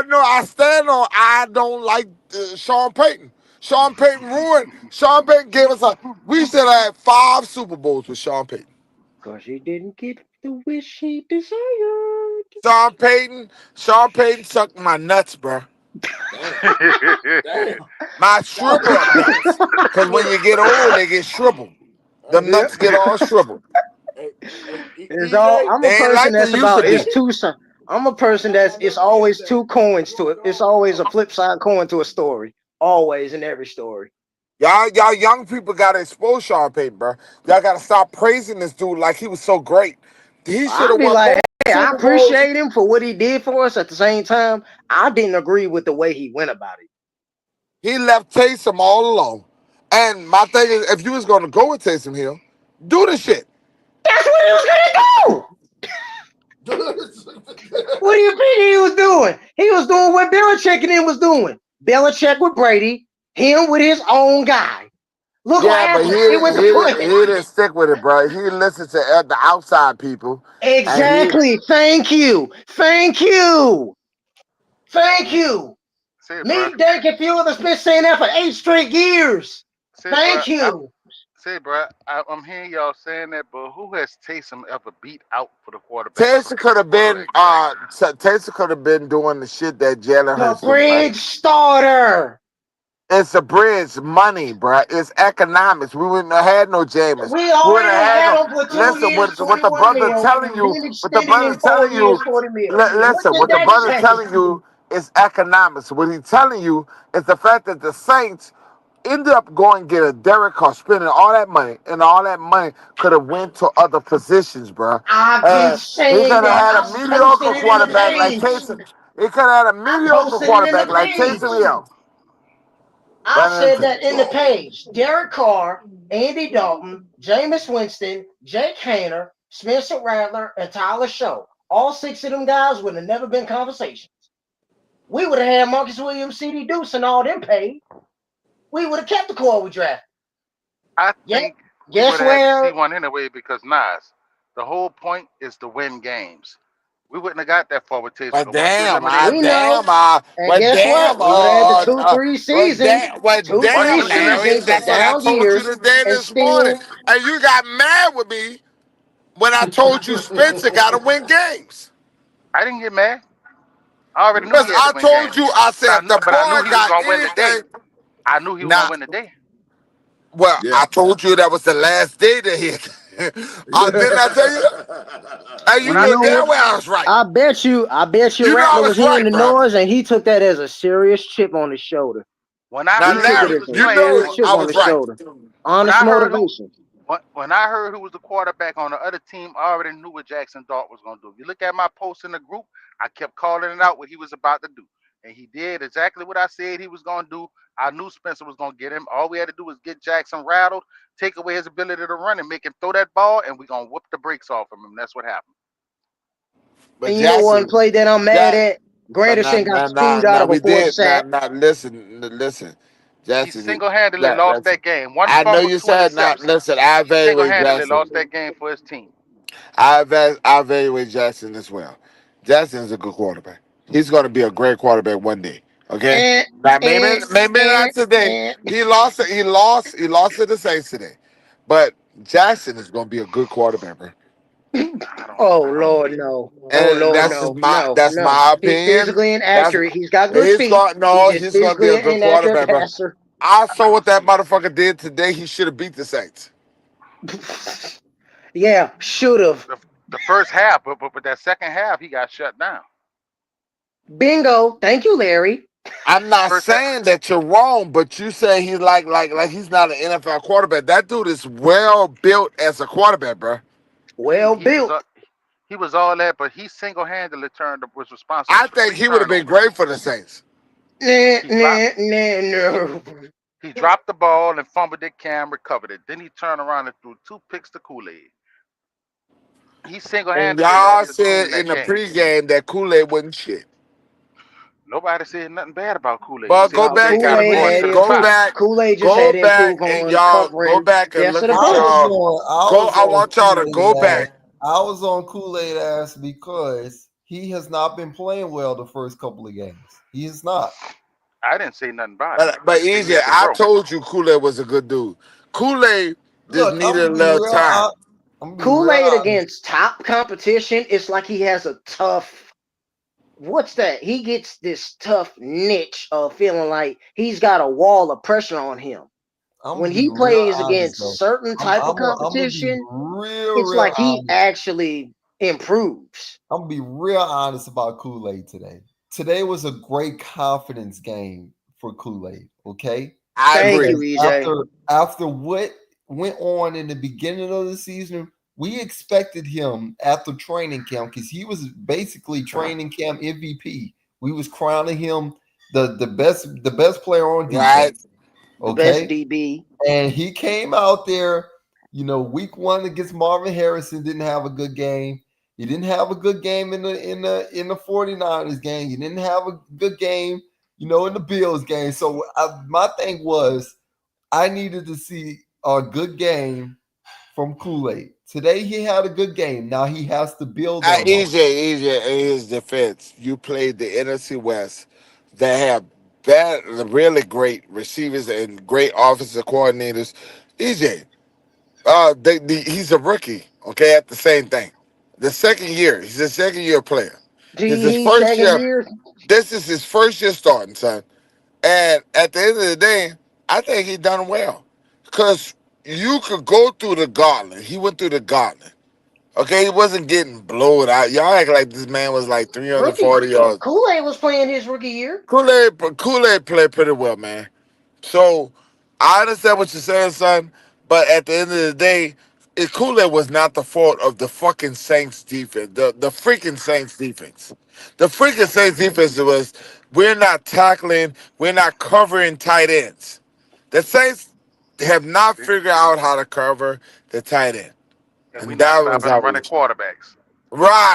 know I stand on. I don't like Sean Payton. Sean Payton ruined. Sean Payton gave us a. We should have had 5 Super Bowls with Sean Payton. Because he didn't get the wish he desired. Sean Payton sucked my nuts, bro. Damn. Damn. My shriveled nuts. Cause when you get old, they get shriveled. The Yep. nuts get all shriveled. It's all EJ, I'm a They ain't person like they that's used to about it's be. two si- I'm a person that's it's always two coins to it. It's always a flip side coin to a story. Always in every story. Y'all young people gotta expose Sean Payton, bro. Y'all gotta stop praising this dude like he was so great. He should I'll have be won like, more hey, I Super Bowls. appreciate him for what he did for us. At the same time, I didn't agree with the way he went about it. He left Taysom all alone. And my thing is, if you was gonna go with Taysom Hill, do the shit. That's what he was gonna do. What do you think he was doing? He was doing what Belichick and him was doing. Belichick with Brady, him with his own guy. Look what Yeah, but happened. It went to he plan. didn't stick with it, bro. He listened to the outside people, and he Exactly. Thank you. Thank you. Thank Mm. you. Say it, bro. Me, Dank, and few others been saying that for 8 straight years. Say it, bro. Thank you. I'm hearing y'all saying that, but who has Taysom ever beat out for the quarterback Taysom could have been quarterback job? Taysom could have been doing the shit that Jalen The Hurts do, bro. bridge starter. It's a bridge, money, bruh. It's economics. We wouldn't have had no Jameis. We We wouldn't have already had had no. him for 2 Listen, years, what the 21 brother mil, telling you, then what the extended brother in 4 telling years, you, 40 mil. What listen, did what the that brother change? telling you is economics. What he's telling you is the fact that the Saints ended up going and get a Derek Carr, spending all that money, and all that money could have went to other positions, bruh. I've been And he saying could have that. had I a mediocre posted it in the quarterback like page. Taysom. He could have had a I mediocre posted it in quarterback the like page. Taysom Hill. I Run said into that in the page. Derek Carr, Andy Dalton, Jameis Winston, Jake Hayner, Spencer Rattler, and Tyler Show. All 6 of them guys would have never been conversations. We would have had Marcus Williams, CD Deuce, and all them paid. We would have kept the core we drafted. I Yep. think we Guess would have had to see where? one anyway because Nas, the whole point is to win games. We wouldn't have got that far with Taysom. But But once you damn, eliminate, We know. And but guess what? damn, We would have had the 2-3 seasons. but Two, once three damn, you and eliminate, seasons of that's what I down told you years today and this morning. still And you got mad with me when I told you Spencer got to win games. I didn't get mad. I already knew Because he had to I win told games. you, I But said, if the I knew boy he was got gonna win the day. anything, I knew he was gonna now, win the day. well, Yeah. I told you that was the last day that he. Didn't I tell you that? Hey, when you I know know damn well I was right. I bet you You know I Rattler was was hearing right, the bro. noise and he took that as a serious chip on his shoulder. When I Now, He heard took who it he Larry, as was a you playing, know serious when, chip I on was his right. shoulder. when Honest I heard who motivation. when I heard who was the quarterback on the other team, I already knew what Jackson Dart was gonna do. If you look at my post in the group, I kept calling it out what he was about to do. And he did exactly what I said he was gonna do. I knew Spencer was gonna get him. All we had to do was get Jackson rattled, take away his ability to run, and make him throw that ball, and we're gonna whoop the brakes off of him. That's what happened. But And you know one Jackson, play that I'm mad Jack, at? Granderson got screwed out of a we fourth did. sack. Listen. He Jackson, single-handedly lost listen. that game. One I know fumble, you two said not. interceptions. Listen, I He evaluate single-handedly Jackson. lost that game for his team. I evaluate Jackson as well. Jackson is a good quarterback. He's going to be a great quarterback one day. Okay. And Now and maybe and not today. and He lost to the Saints today. But Jackson is going to be a good quarterback, bro. oh I don't Lord, believe. no. Oh And Lord, that's just no, my no, that's no. my He's opinion. physically That's inaccurate. He's got good he's feet. going He's no, just he's going to be physically a an good inaccurate quarterback, bro. passer. I saw what that motherfucker did today. He should have beat the Saints. Yeah, should have. The first half, but that second half, he got shut down. Bingo. Thank you, Larry. I'm not First half, saying that you're wrong, but you say he's like he's not an NFL quarterback. That dude is well built as a quarterback, bro. he Well he was built. uh, he was all that, but he single-handedly was responsible I for think three he would have been turnovers. great for the Saints. Nah, He dropped nah, nah, no. he dropped the ball and fumbled it. Cam recovered it. Then he turned around and threw two picks to Kool-Aid. He And single-handedly y'all lost the said team in that the game. pregame that Kool-Aid wasn't shit. Nobody said nothing bad about Kool-Aid. We But said go No, Kool-Aid back got and him Kool-Aid going read, had to to the go improve. spot. back, Kool-Aid just go had to back, improve and on y'all go covering back the and rest of look the at I was players. y'all. on I Go. was I on want y'all to Kool-Aid go ass. back. I was on Kool-Aid ass because he has not been playing well the first couple of games. He is not. I didn't say nothing about it. I But just said he easy. had to I grow. told you Kool-Aid was a good dude. Kool-Aid just Look, I'm needed gonna a be little real. time. I'm gonna be real Kool-Aid honest. against top competition, it's like he has a tough, what's that? He gets this tough niche of feeling like he's got a wall of pressure on him. I'm When gonna be he real plays honest against though. certain type of I'm gonna be competition, it's real like he honest. actually improves. I'm gonna be real honest about Kool-Aid today. Today was a great confidence game for Kool-Aid. Okay, I Thank you, agree. because EJ. after what went on in the beginning of the season, we expected him after training camp because he was basically training camp MVP. We was crowning him the best player on Right. defense. The best Okay, DB. and he came out there, week one against Marvin Harrison, didn't have a good game. He didn't have a good game in the 49ers game. He didn't have a good game, in the Bills game. So my thing was I needed to see a good game from Kool-Aid. Today he had a good game. Now he has to build on that. EJ, in his defense, you played the NFC West that have really great receivers and great offensive coordinators. EJ, he's a rookie. Okay, at the same thing. The second year, he's a second year player. This is his He first second year. year. This is his first year starting, son. And at the end of the day, I think he done well. Because you could go through the gauntlet. He went through the gauntlet. Okay, he wasn't getting blowed out. Y'all act like this man was like Rookie 340 yards. Kool-Aid was playing his rookie year. Kool-Aid played pretty well, man. So I understand what you're saying, son. But at the end of the day, Kool-Aid was not the fault of the fucking Saints defense. The freaking Saints defense. The freaking Saints defense was we're not tackling, we're not covering tight ends. The Saints have not figured out how to cover the tight end. And we're And not that was stopping the running outrageous. quarterbacks.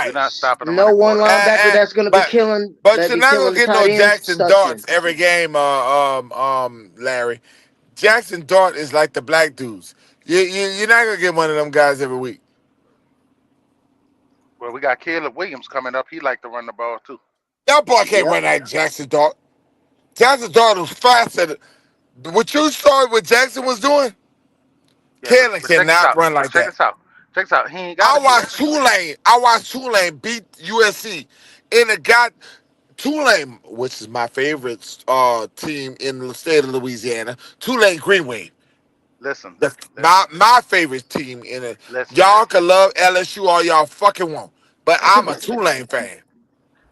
We're Right. not stopping the No running one quarterbacks. linebacker that's gonna be But killing you're not gonna the get tight no ends Jackson touching. Darts every game, Larry. Jackson Dart is like the black dudes. You're not gonna get one of them guys every week. Well, we got Caleb Williams coming up. He like to run the ball too. Y'all boy can't Yep. run that Jackson Dart. Jackson Dart was faster. What you saw what Jackson was doing, Yeah, Kalen but check this cannot out. run But like check that. this out. Check this out. He ain't got to do that. I watched Tulane beat USC, and it got Tulane, which is my favorite team in the state of Louisiana. Tulane Green Wave. Listen, The, listen, my favorite team in it. listen. Y'all can love LSU all y'all fucking want, but I'm a Tulane fan.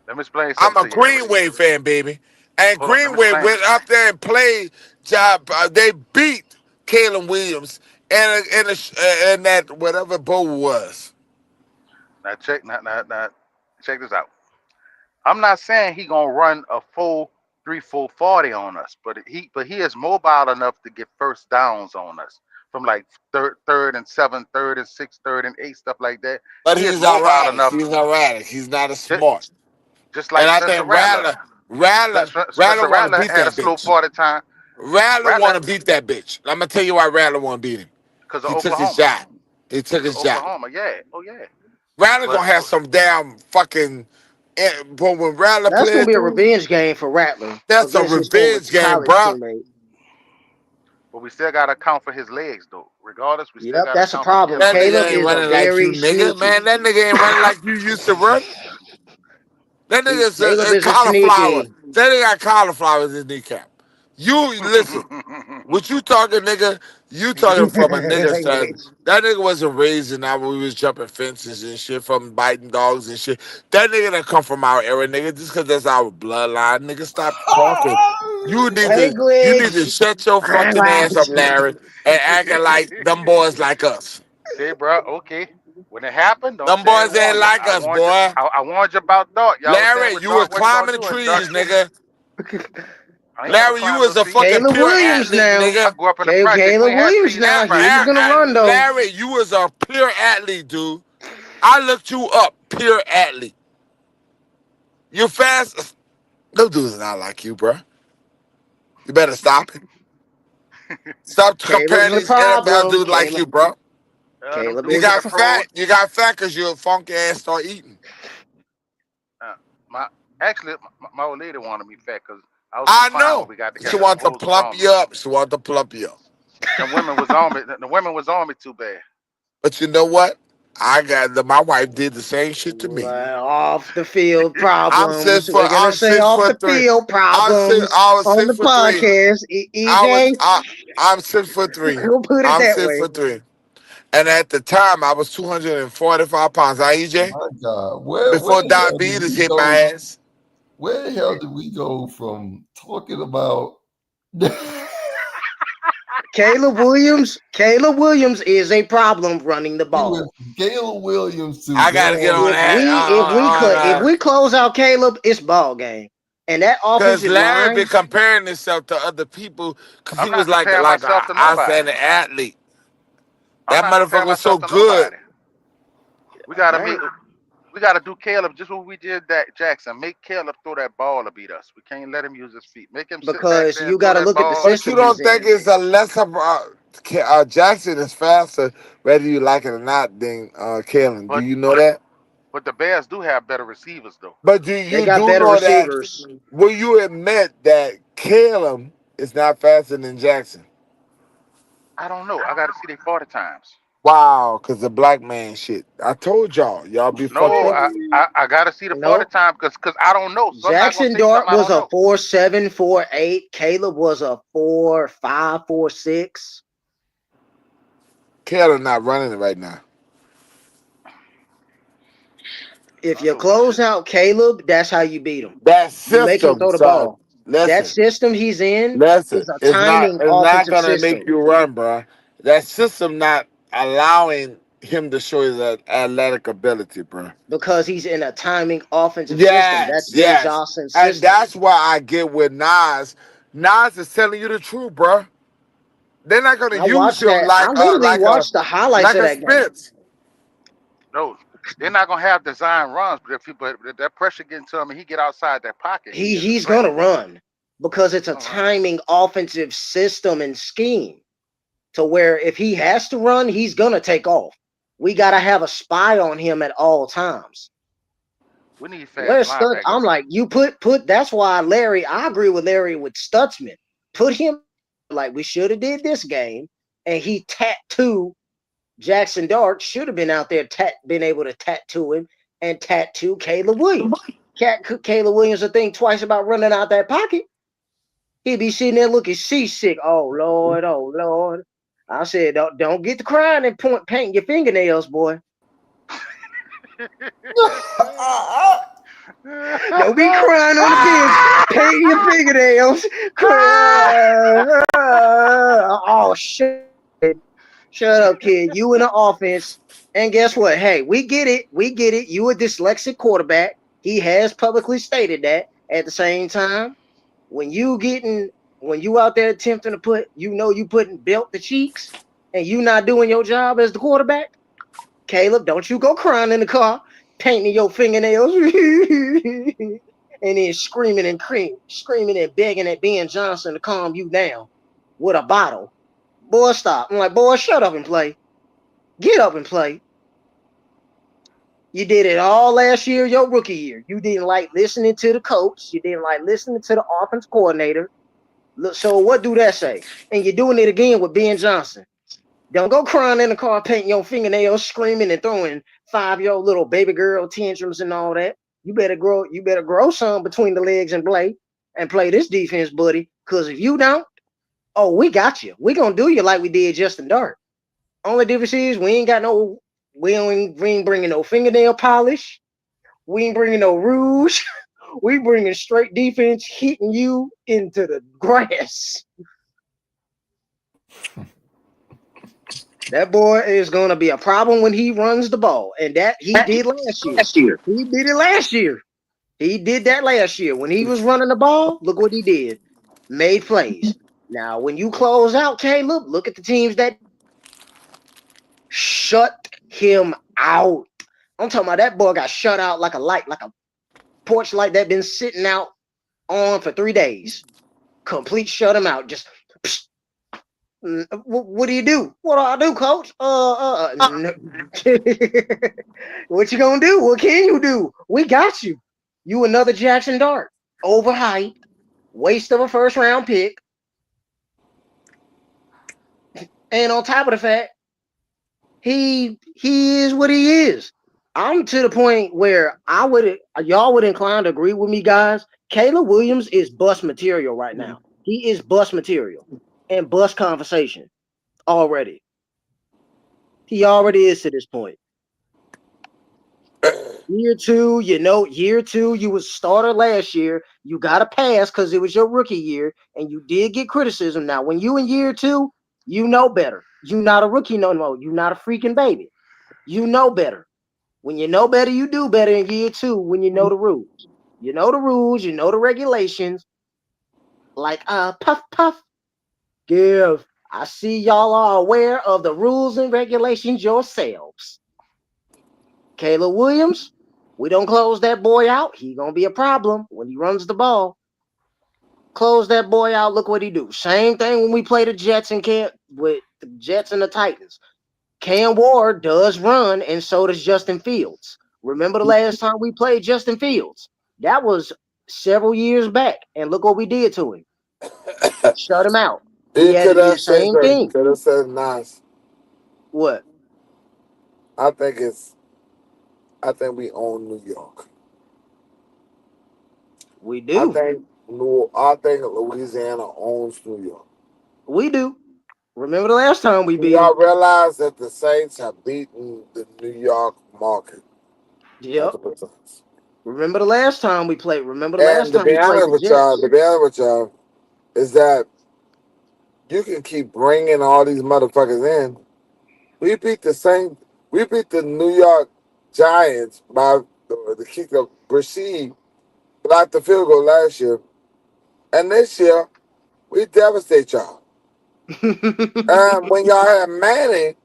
Let me explain I'm a something to you. Green Wave fan, baby. And Hold on. Let Green me Wave explain. went up there and played job. They beat Caleb Williams and that whatever bowl was. Now check. Now, check this out. I'm not saying he gonna run a full 3-4-40 on us, but he is mobile enough to get first downs on us from like third and seven, third and six, third and eight, stuff like that. But He is he's mobile erratic. enough, He's erratic. He's not as just, smart. just And like I Spencer think Rattler. Rattler Spencer want to Rattler beat had a that slow bitch. 40 time. Rattler Rattler want to beat that bitch. I'm gonna tell you why Rattler want to beat him. because of He took his Oklahoma. shot. He took Because his of shot. Oklahoma, yeah. Oh yeah. Rattler But gonna have some damn fucking. But when Rattler That's gonna played be a through, revenge game for Rattler that's a against his former revenge game, college bro. teammate. but we still gotta account for his legs though. Regardless, we still Yep, gotta that's a account for problem. Caleb That Williams. Caleb nigga ain't is a running like you, very nigga. Man, sneaky. that nigga ain't running like you used to run. That nigga's Caleb a is a cauliflower. sneaky. That nigga got cauliflower in his kneecap. You listen. What you talking, nigga? You talking from a nigga son. That nigga wasn't raised in that when we was jumping fences and shit, from biting dogs and shit. That nigga that come from our era, nigga, just cause that's our bloodline, nigga. Stop talking. You need to Language. shut your fucking ass up, Language. Larry, and acting like them boys like us. See, bro, okay. When it happened, don't Them say I boys didn't ain't warn you. like I us, warned you. boy. I warned you about Dart. Y'all was saying Larry, what you was Dart wasn't gonna climbing the do, and Dart. trees, nigga. I ain't never Larry, you climbed no was a tree. fucking Caleb pure Williams athlete, now. I nigga. grew up in the projects. We Caleb ain't had Williams trees in the now. He was projects. gonna run though. Larry, you was a pure athlete, dude. I looked you up, pure athlete. You fast. Them dudes not like you, bro. You better stop it. Stop Caleb's comparing the these NFL problem. dudes like you, bro. Them Caleb You is dudes a in got the pro- pros. fat. You got fat because you're a funky ass start eating. Uh, my actually, my old lady wanted me fat because I was too I fine when know. we got She together. Them wants to hoes was plump on me. you up. She wants to plump you up. Them women was on me. The women was on me too bad. But you know what? My wife did the same shit to me. off the field problems. We're gonna I'm say six off the foot three. field problems I was on the 6'3". podcast. I was EJ, I I'm 6'3". we'll put it I'm that six way. foot three. And at the time I was 245 pounds. Huh, EJ? My God, where Before the hell did diabetes we hit my go? ass. Where the hell did we go from talking about? Caleb Williams is a problem running the We went ball. from Galen Williams to I gotta get on that. If we close out Caleb, it's ball game. And that Cause offensive Larry been line, comparing himself to other people because he I'm was not like comparing myself to I nobody. said an athlete. I'm That not motherfucker comparing was so myself to good. nobody. We gotta I make. ain't- We gotta do Caleb just what we did that Jackson. Make Caleb throw that ball to beat us. We can't let him use his feet. Make him sit back because there and you throw got to that look at the ball. But you system he's don't think in. it's a less of Jackson is faster, whether you like it or not, than Kalen. Do But you know that? but the Bears do have better receivers though. But do They you got do better know that? receivers. Will you admit that Caleb is not faster than Jackson? I don't know. I gotta see their 40 times. Wow, because the black man shit. I told y'all be fucked No, up. I gotta see the 40 Nope. time because I don't know. So I'm not gonna Jackson say something Dart I was don't a know. 4.7, 4.8. Caleb was a 4.5, 4.6. Kayla not running it right now. If I you know he close should. out Caleb, that's how you beat him. That You make him system, throw the son. ball. That Listen, system he's in listen. is a It's timing not offensive gonna make system you run, bro. That system not allowing him to show his athletic ability, bro. because he's in a timing offensive system. That's Yes, Ben yes. Johnson's And system. that's why I get with Nas. Nas is telling you the truth, bro. They're not gonna I use watched him that. I literally watched the highlights like of a that game. Spence. No, they're not gonna have design runs, but if that pressure getting to him and he get outside that pocket, he is a He's threat. gonna run because it's a All right. timing offensive system and scheme. To where if he has to run, he's gonna take off. We gotta have a spy on him at all times. We need fast Where's Stutz? linebackers. I'm like, you put. That's why Larry. I agree with Larry with Stutzman. Put him like we should have did this game, and he tattoo Jackson Dart should have been out there been able to tattoo him and tattoo Caleb Williams. Caleb Williams will think twice about running out that pocket. He'd be sitting there looking seasick. Oh Lord, oh Lord. I said, don't get to crying and painting your fingernails, boy. Don't be crying on the bench, painting your fingernails. Oh, shut up, kid. You in the offense. And guess what? Hey, we get it. We get it. You a dyslexic quarterback. He has publicly stated that. At the same time, when you out there attempting to you putting belt the cheeks and you not doing your job as the quarterback, Caleb, don't you go crying in the car, painting your fingernails, and then screaming and begging at Ben Johnson to calm you down with a bottle. Boy, stop. I'm like, boy, shut up and play. Get up and play. You did it all last year, your rookie year. You didn't like listening to the coach. You didn't like listening to the offense coordinator. Look, so what do that say? And you're doing it again with Ben Johnson. Don't go crying in the car, painting your fingernails, screaming and throwing 5-year-old little baby girl tantrums and all that. You better grow some between the legs and play this defense, buddy. Because if you don't, oh, we got you. We gonna do you like we did Justin Dart. Only difference is we ain't bringing no fingernail polish. We ain't bringing no rouge. We bringing straight defense, hitting you into the grass. That boy is going to be a problem when he runs the ball, and that he did last year. He did it last year. He did that last year when he was running the ball. Look what he did, made plays. Now, when you close out Caleb, look at the teams that shut him out. I'm talking about that boy got shut out like a light, like a porch light that been sitting out on for 3 days. Complete shut him out. Just psh, what do you do? What do I do, coach? What you gonna do? What can you do? We got you. You another Jackson Dart. Overhyped. Waste of a first round pick. And on top of the fact, he is what he is. I'm to the point where y'all would incline to agree with me, guys. Caleb Williams is bust material right now. He is bust material and bust conversation already. He already is to this point. Year two, you was starter last year. You got a pass because it was your rookie year, and you did get criticism. Now, when you in year two, you know better. You not a rookie no more. You not a freaking baby. You know better. When you know better, you do better in year two when you know the rules. You know the rules, you know the regulations. Like puff puff. Give. I see y'all are aware of the rules and regulations yourselves. Caleb Williams, we don't close that boy out. He gonna be a problem when he runs the ball. Close that boy out. Look what he do. Same thing when we play the Jets and with the Jets and the Titans. Cam Ward does run, and so does Justin Fields. Remember the last time we played Justin Fields? That was several years back, and look what we did to him. Shut him out. We He had to could do the have said same that. He thing. could have said Nas. What? I think we own New York. We do. I think Louisiana owns New York. We do. Remember the last time we beat them? Y'all realize that the Saints have beaten the New York market Yep. multiple times. Remember the last time we played? And to be honest with y'all, is that you can keep bringing all these motherfuckers in. We beat the New York Giants by the kick of Brissy blocked the field goal last year. And this year, we devastate y'all. And when y'all had Manning,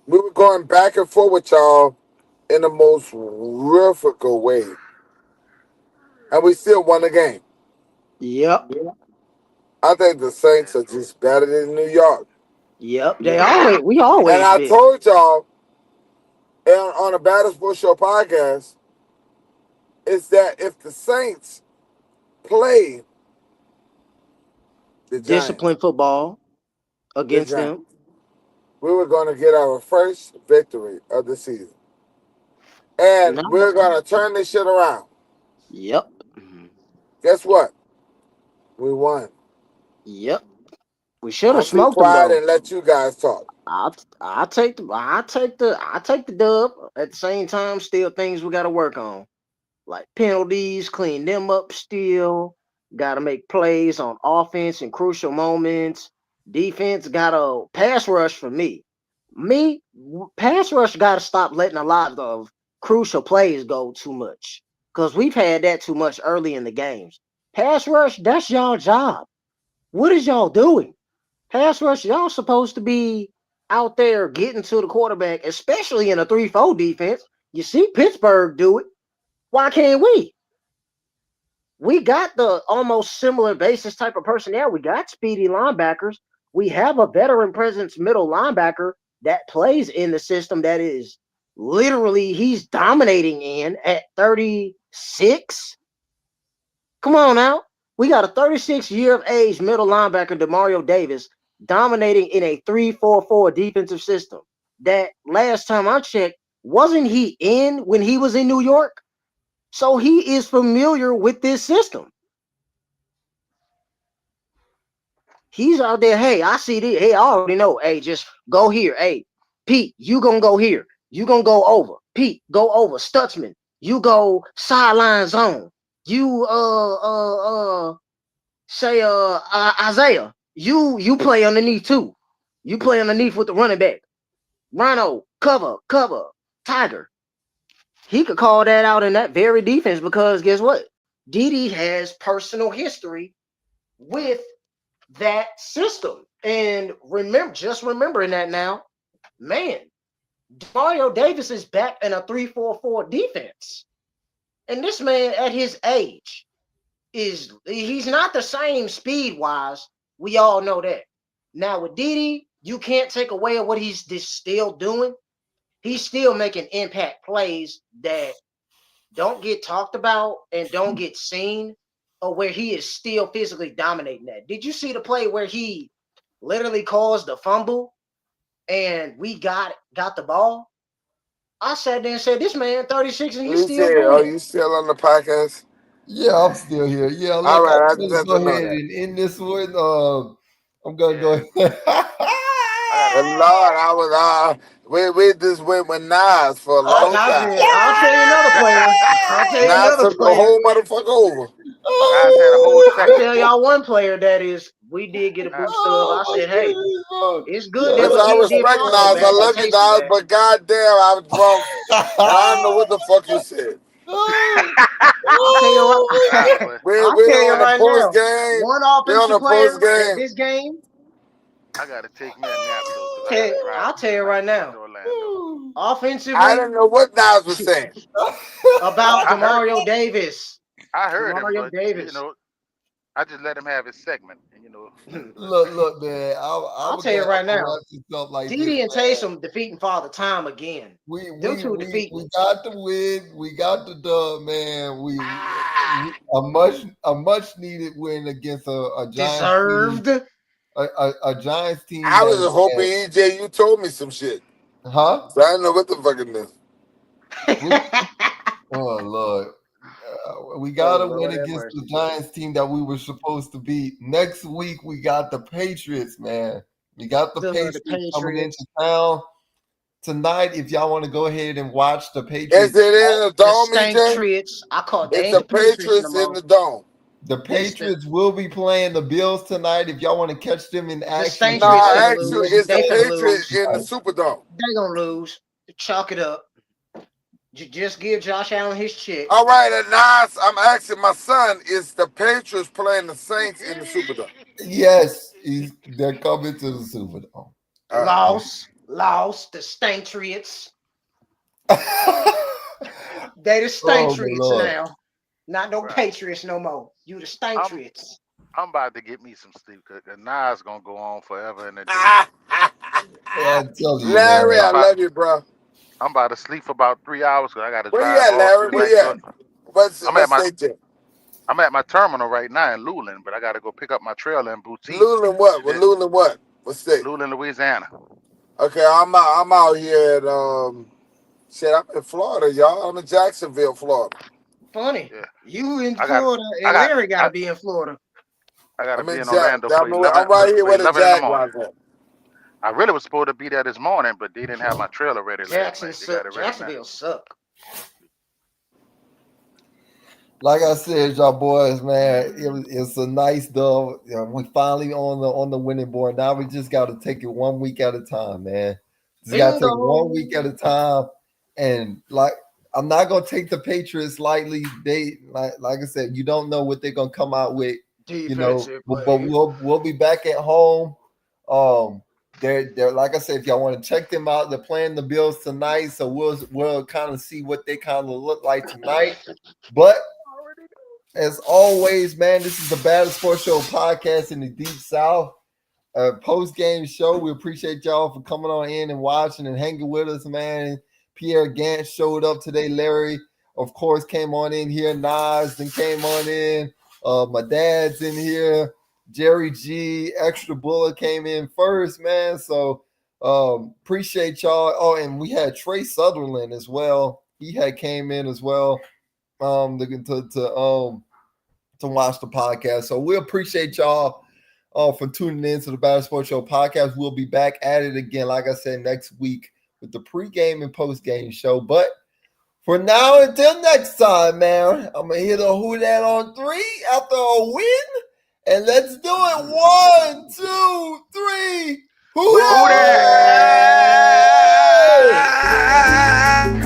we were going back and forth with y'all in the most horrific way. And we still won the game. Yep. I think the Saints are just better than New York. Yep. We always And I been. told y'all on the Baddest Sports Show podcast is that if the Saints play the Disciplined football against Giants, them, we were going to get our first victory of the season. And we're going to turn this shit around. Yep. Guess what? We won. Yep. We should have I'll smoked be them quiet though. and let you guys talk. I take the dub. At the same time, still things we got to work on, like penalties, clean them up. Still got to make plays on offense in crucial moments. Defense got to pass rush for me. Pass rush got to stop letting a lot of crucial plays go too much because we've had that too much early in the games. Pass rush, that's y'all job. What is y'all doing? Pass rush, y'all supposed to be out there getting to the quarterback, especially in a 3-4 defense. You see Pittsburgh do it. Why can't we? We got the almost similar basis type of personnel. We got speedy linebackers. We have a veteran presence middle linebacker that plays in the system that is literally he's dominating in at 36. Come on now. We got a 36-year of age middle linebacker, Demario Davis, dominating in a 3-4-4 defensive system. That last time I checked, wasn't he in when he was in New York? So he is familiar with this system. He's out there. Hey, I see this. Hey, I already know. Hey, just go here. Hey, Pete, you gonna go here. You gonna go over. Pete, go over. Stutzman, you go sideline zone. You say Isaiah, you play underneath too. You play underneath with the running back. Rhino, cover, Tiger. He could call that out in that very defense because guess what? Didi has personal history with that system. And remembering that now, man, Mario Davis is back in a 3-4-4 defense. And this man at his age he's not the same speed wise. We all know that. Now with Didi, you can't take away what he's still doing. He's still making impact plays that don't get talked about and don't get seen, or where he is still physically dominating that. Did you see the play where he literally caused a fumble and we got the ball? I sat there and said, this man 36 and he's still doing Are it. you still on the podcast? Yeah, I'm still here. Yeah, look, All right, I'm gonna go ahead and end this one. I'm gonna go ahead. Lord, I was we just went with Nas for a long time. I'll tell you another player. Nas took the whole motherfucker over. I said a whole I second. tell y'all one player that is we did get a boost of. I said, hey, it's good that Which we I did respect follow Nas. back I and love you, Taysom Nas, back. but goddamn, I was drunk. And I don't know what the fuck you said. I'll tell you right. We're I'll tell you on the right post now. game. One We're on offensive the post player at game. this game. I gotta take me a nap though, because I gotta drive I'll tell you tonight right now. to Orlando. Offensively, I didn't know what Nas was saying. about I heard Demario Davis. I heard him, Demario but Davis. I just let him have his segment, and Look, man. I'll tell you right now. Stuff like Didi and this, man. Taysom defeating Father Time again. We defeating. got the win. We got the dub, man. A much needed win against a Giants deserved team, a Giants team I that was hoping, EJ, you told me some shit. Huh? So I don't know what the fuck it is. Oh Lord. We Oh, gotta Lord win have against mercy. the Giants team that we were supposed to beat. Next week we got the Patriots, man. We got the The Patriots coming into Patriots. town tonight. If y'all want to go ahead and watch the Is Patriots, it in the The dome, Stank EJ? Triots. I call they It's ain't the the Patriots no Patriots in more. the dome. the It's the Patriots will be playing the Bills tonight. If y'all want to catch them in action, Stank No, Triots tonight, finna we actually, will lose. be it's the They playing the finna Patriots lose. Bills in the tonight. Superdome. They gonna lose. Chalk it up. Just give Josh Allen his check. All right, and Nas, I'm asking my son, is the Patriots playing the Saints in the Superdome? Yes, they're coming to the Superdome. All right. Lost. The Stank Triots. Oh They the Stank my Triots Lord. now. Not no Right. Patriots no more. You the Stank I'm Triots. I'm about to get me some sleep because Nas gonna go on forever and a day. I'm telling you, Larry, man. I love you, bro. I'm about to sleep for about 3 hours because I got to Where you drive at, all Larry? through Where St. you George. at? What I'm at my state you? I'm at my terminal right now in Luling, but I got to go pick up my trailer in Boutique, Luling what? and Well, then Luling what? What state? Luling, Louisiana. Okay, I'm out here at shit, I'm in Florida, y'all. I'm in Jacksonville, Florida. Funny. Yeah, You in I got Florida I and got Larry I, gotta be in Florida. I got to I'm be in in Orlando I'm right here for where the 11 in the morning. Jaguars at. I really was supposed to be there this morning, but they didn't have my trailer ready last night. They got it ready now. Jacksonville suck. Like I said, y'all boys, man, it's a nice dub. We finally on the winning board. Now we just got to take it 1 week at a time, man. Just got to take it 1 week at a time. And like, I'm not gonna take the Patriots lightly. They like I said, you don't know what they're gonna come out with, Defensive But play. we'll be back at home. They're like I said, if y'all want to check them out, they're playing the Bills tonight, so we'll kind of see what they kind of look like tonight. But as always, man, this is the Baddest Sports Show podcast in the Deep South. Post game show. We appreciate y'all for coming on in and watching and hanging with us, man. Pierre Gant showed up today. Larry, of course, came on in here. Nas then came on in. My dad's in here. Jerry G, Extra Bullet came in first, man. So appreciate y'all. Oh, and we had Trey Sutherland as well. He had came in as well. To watch the podcast. So we appreciate y'all for tuning in to the Baddest Sports Show podcast. We'll be back at it again, like I said, next week with the pregame and postgame show. But for now, until next time, man, I'm gonna hit a who that on 3 after a win, and let's do it. 1, 2, 3. Who Who that? that?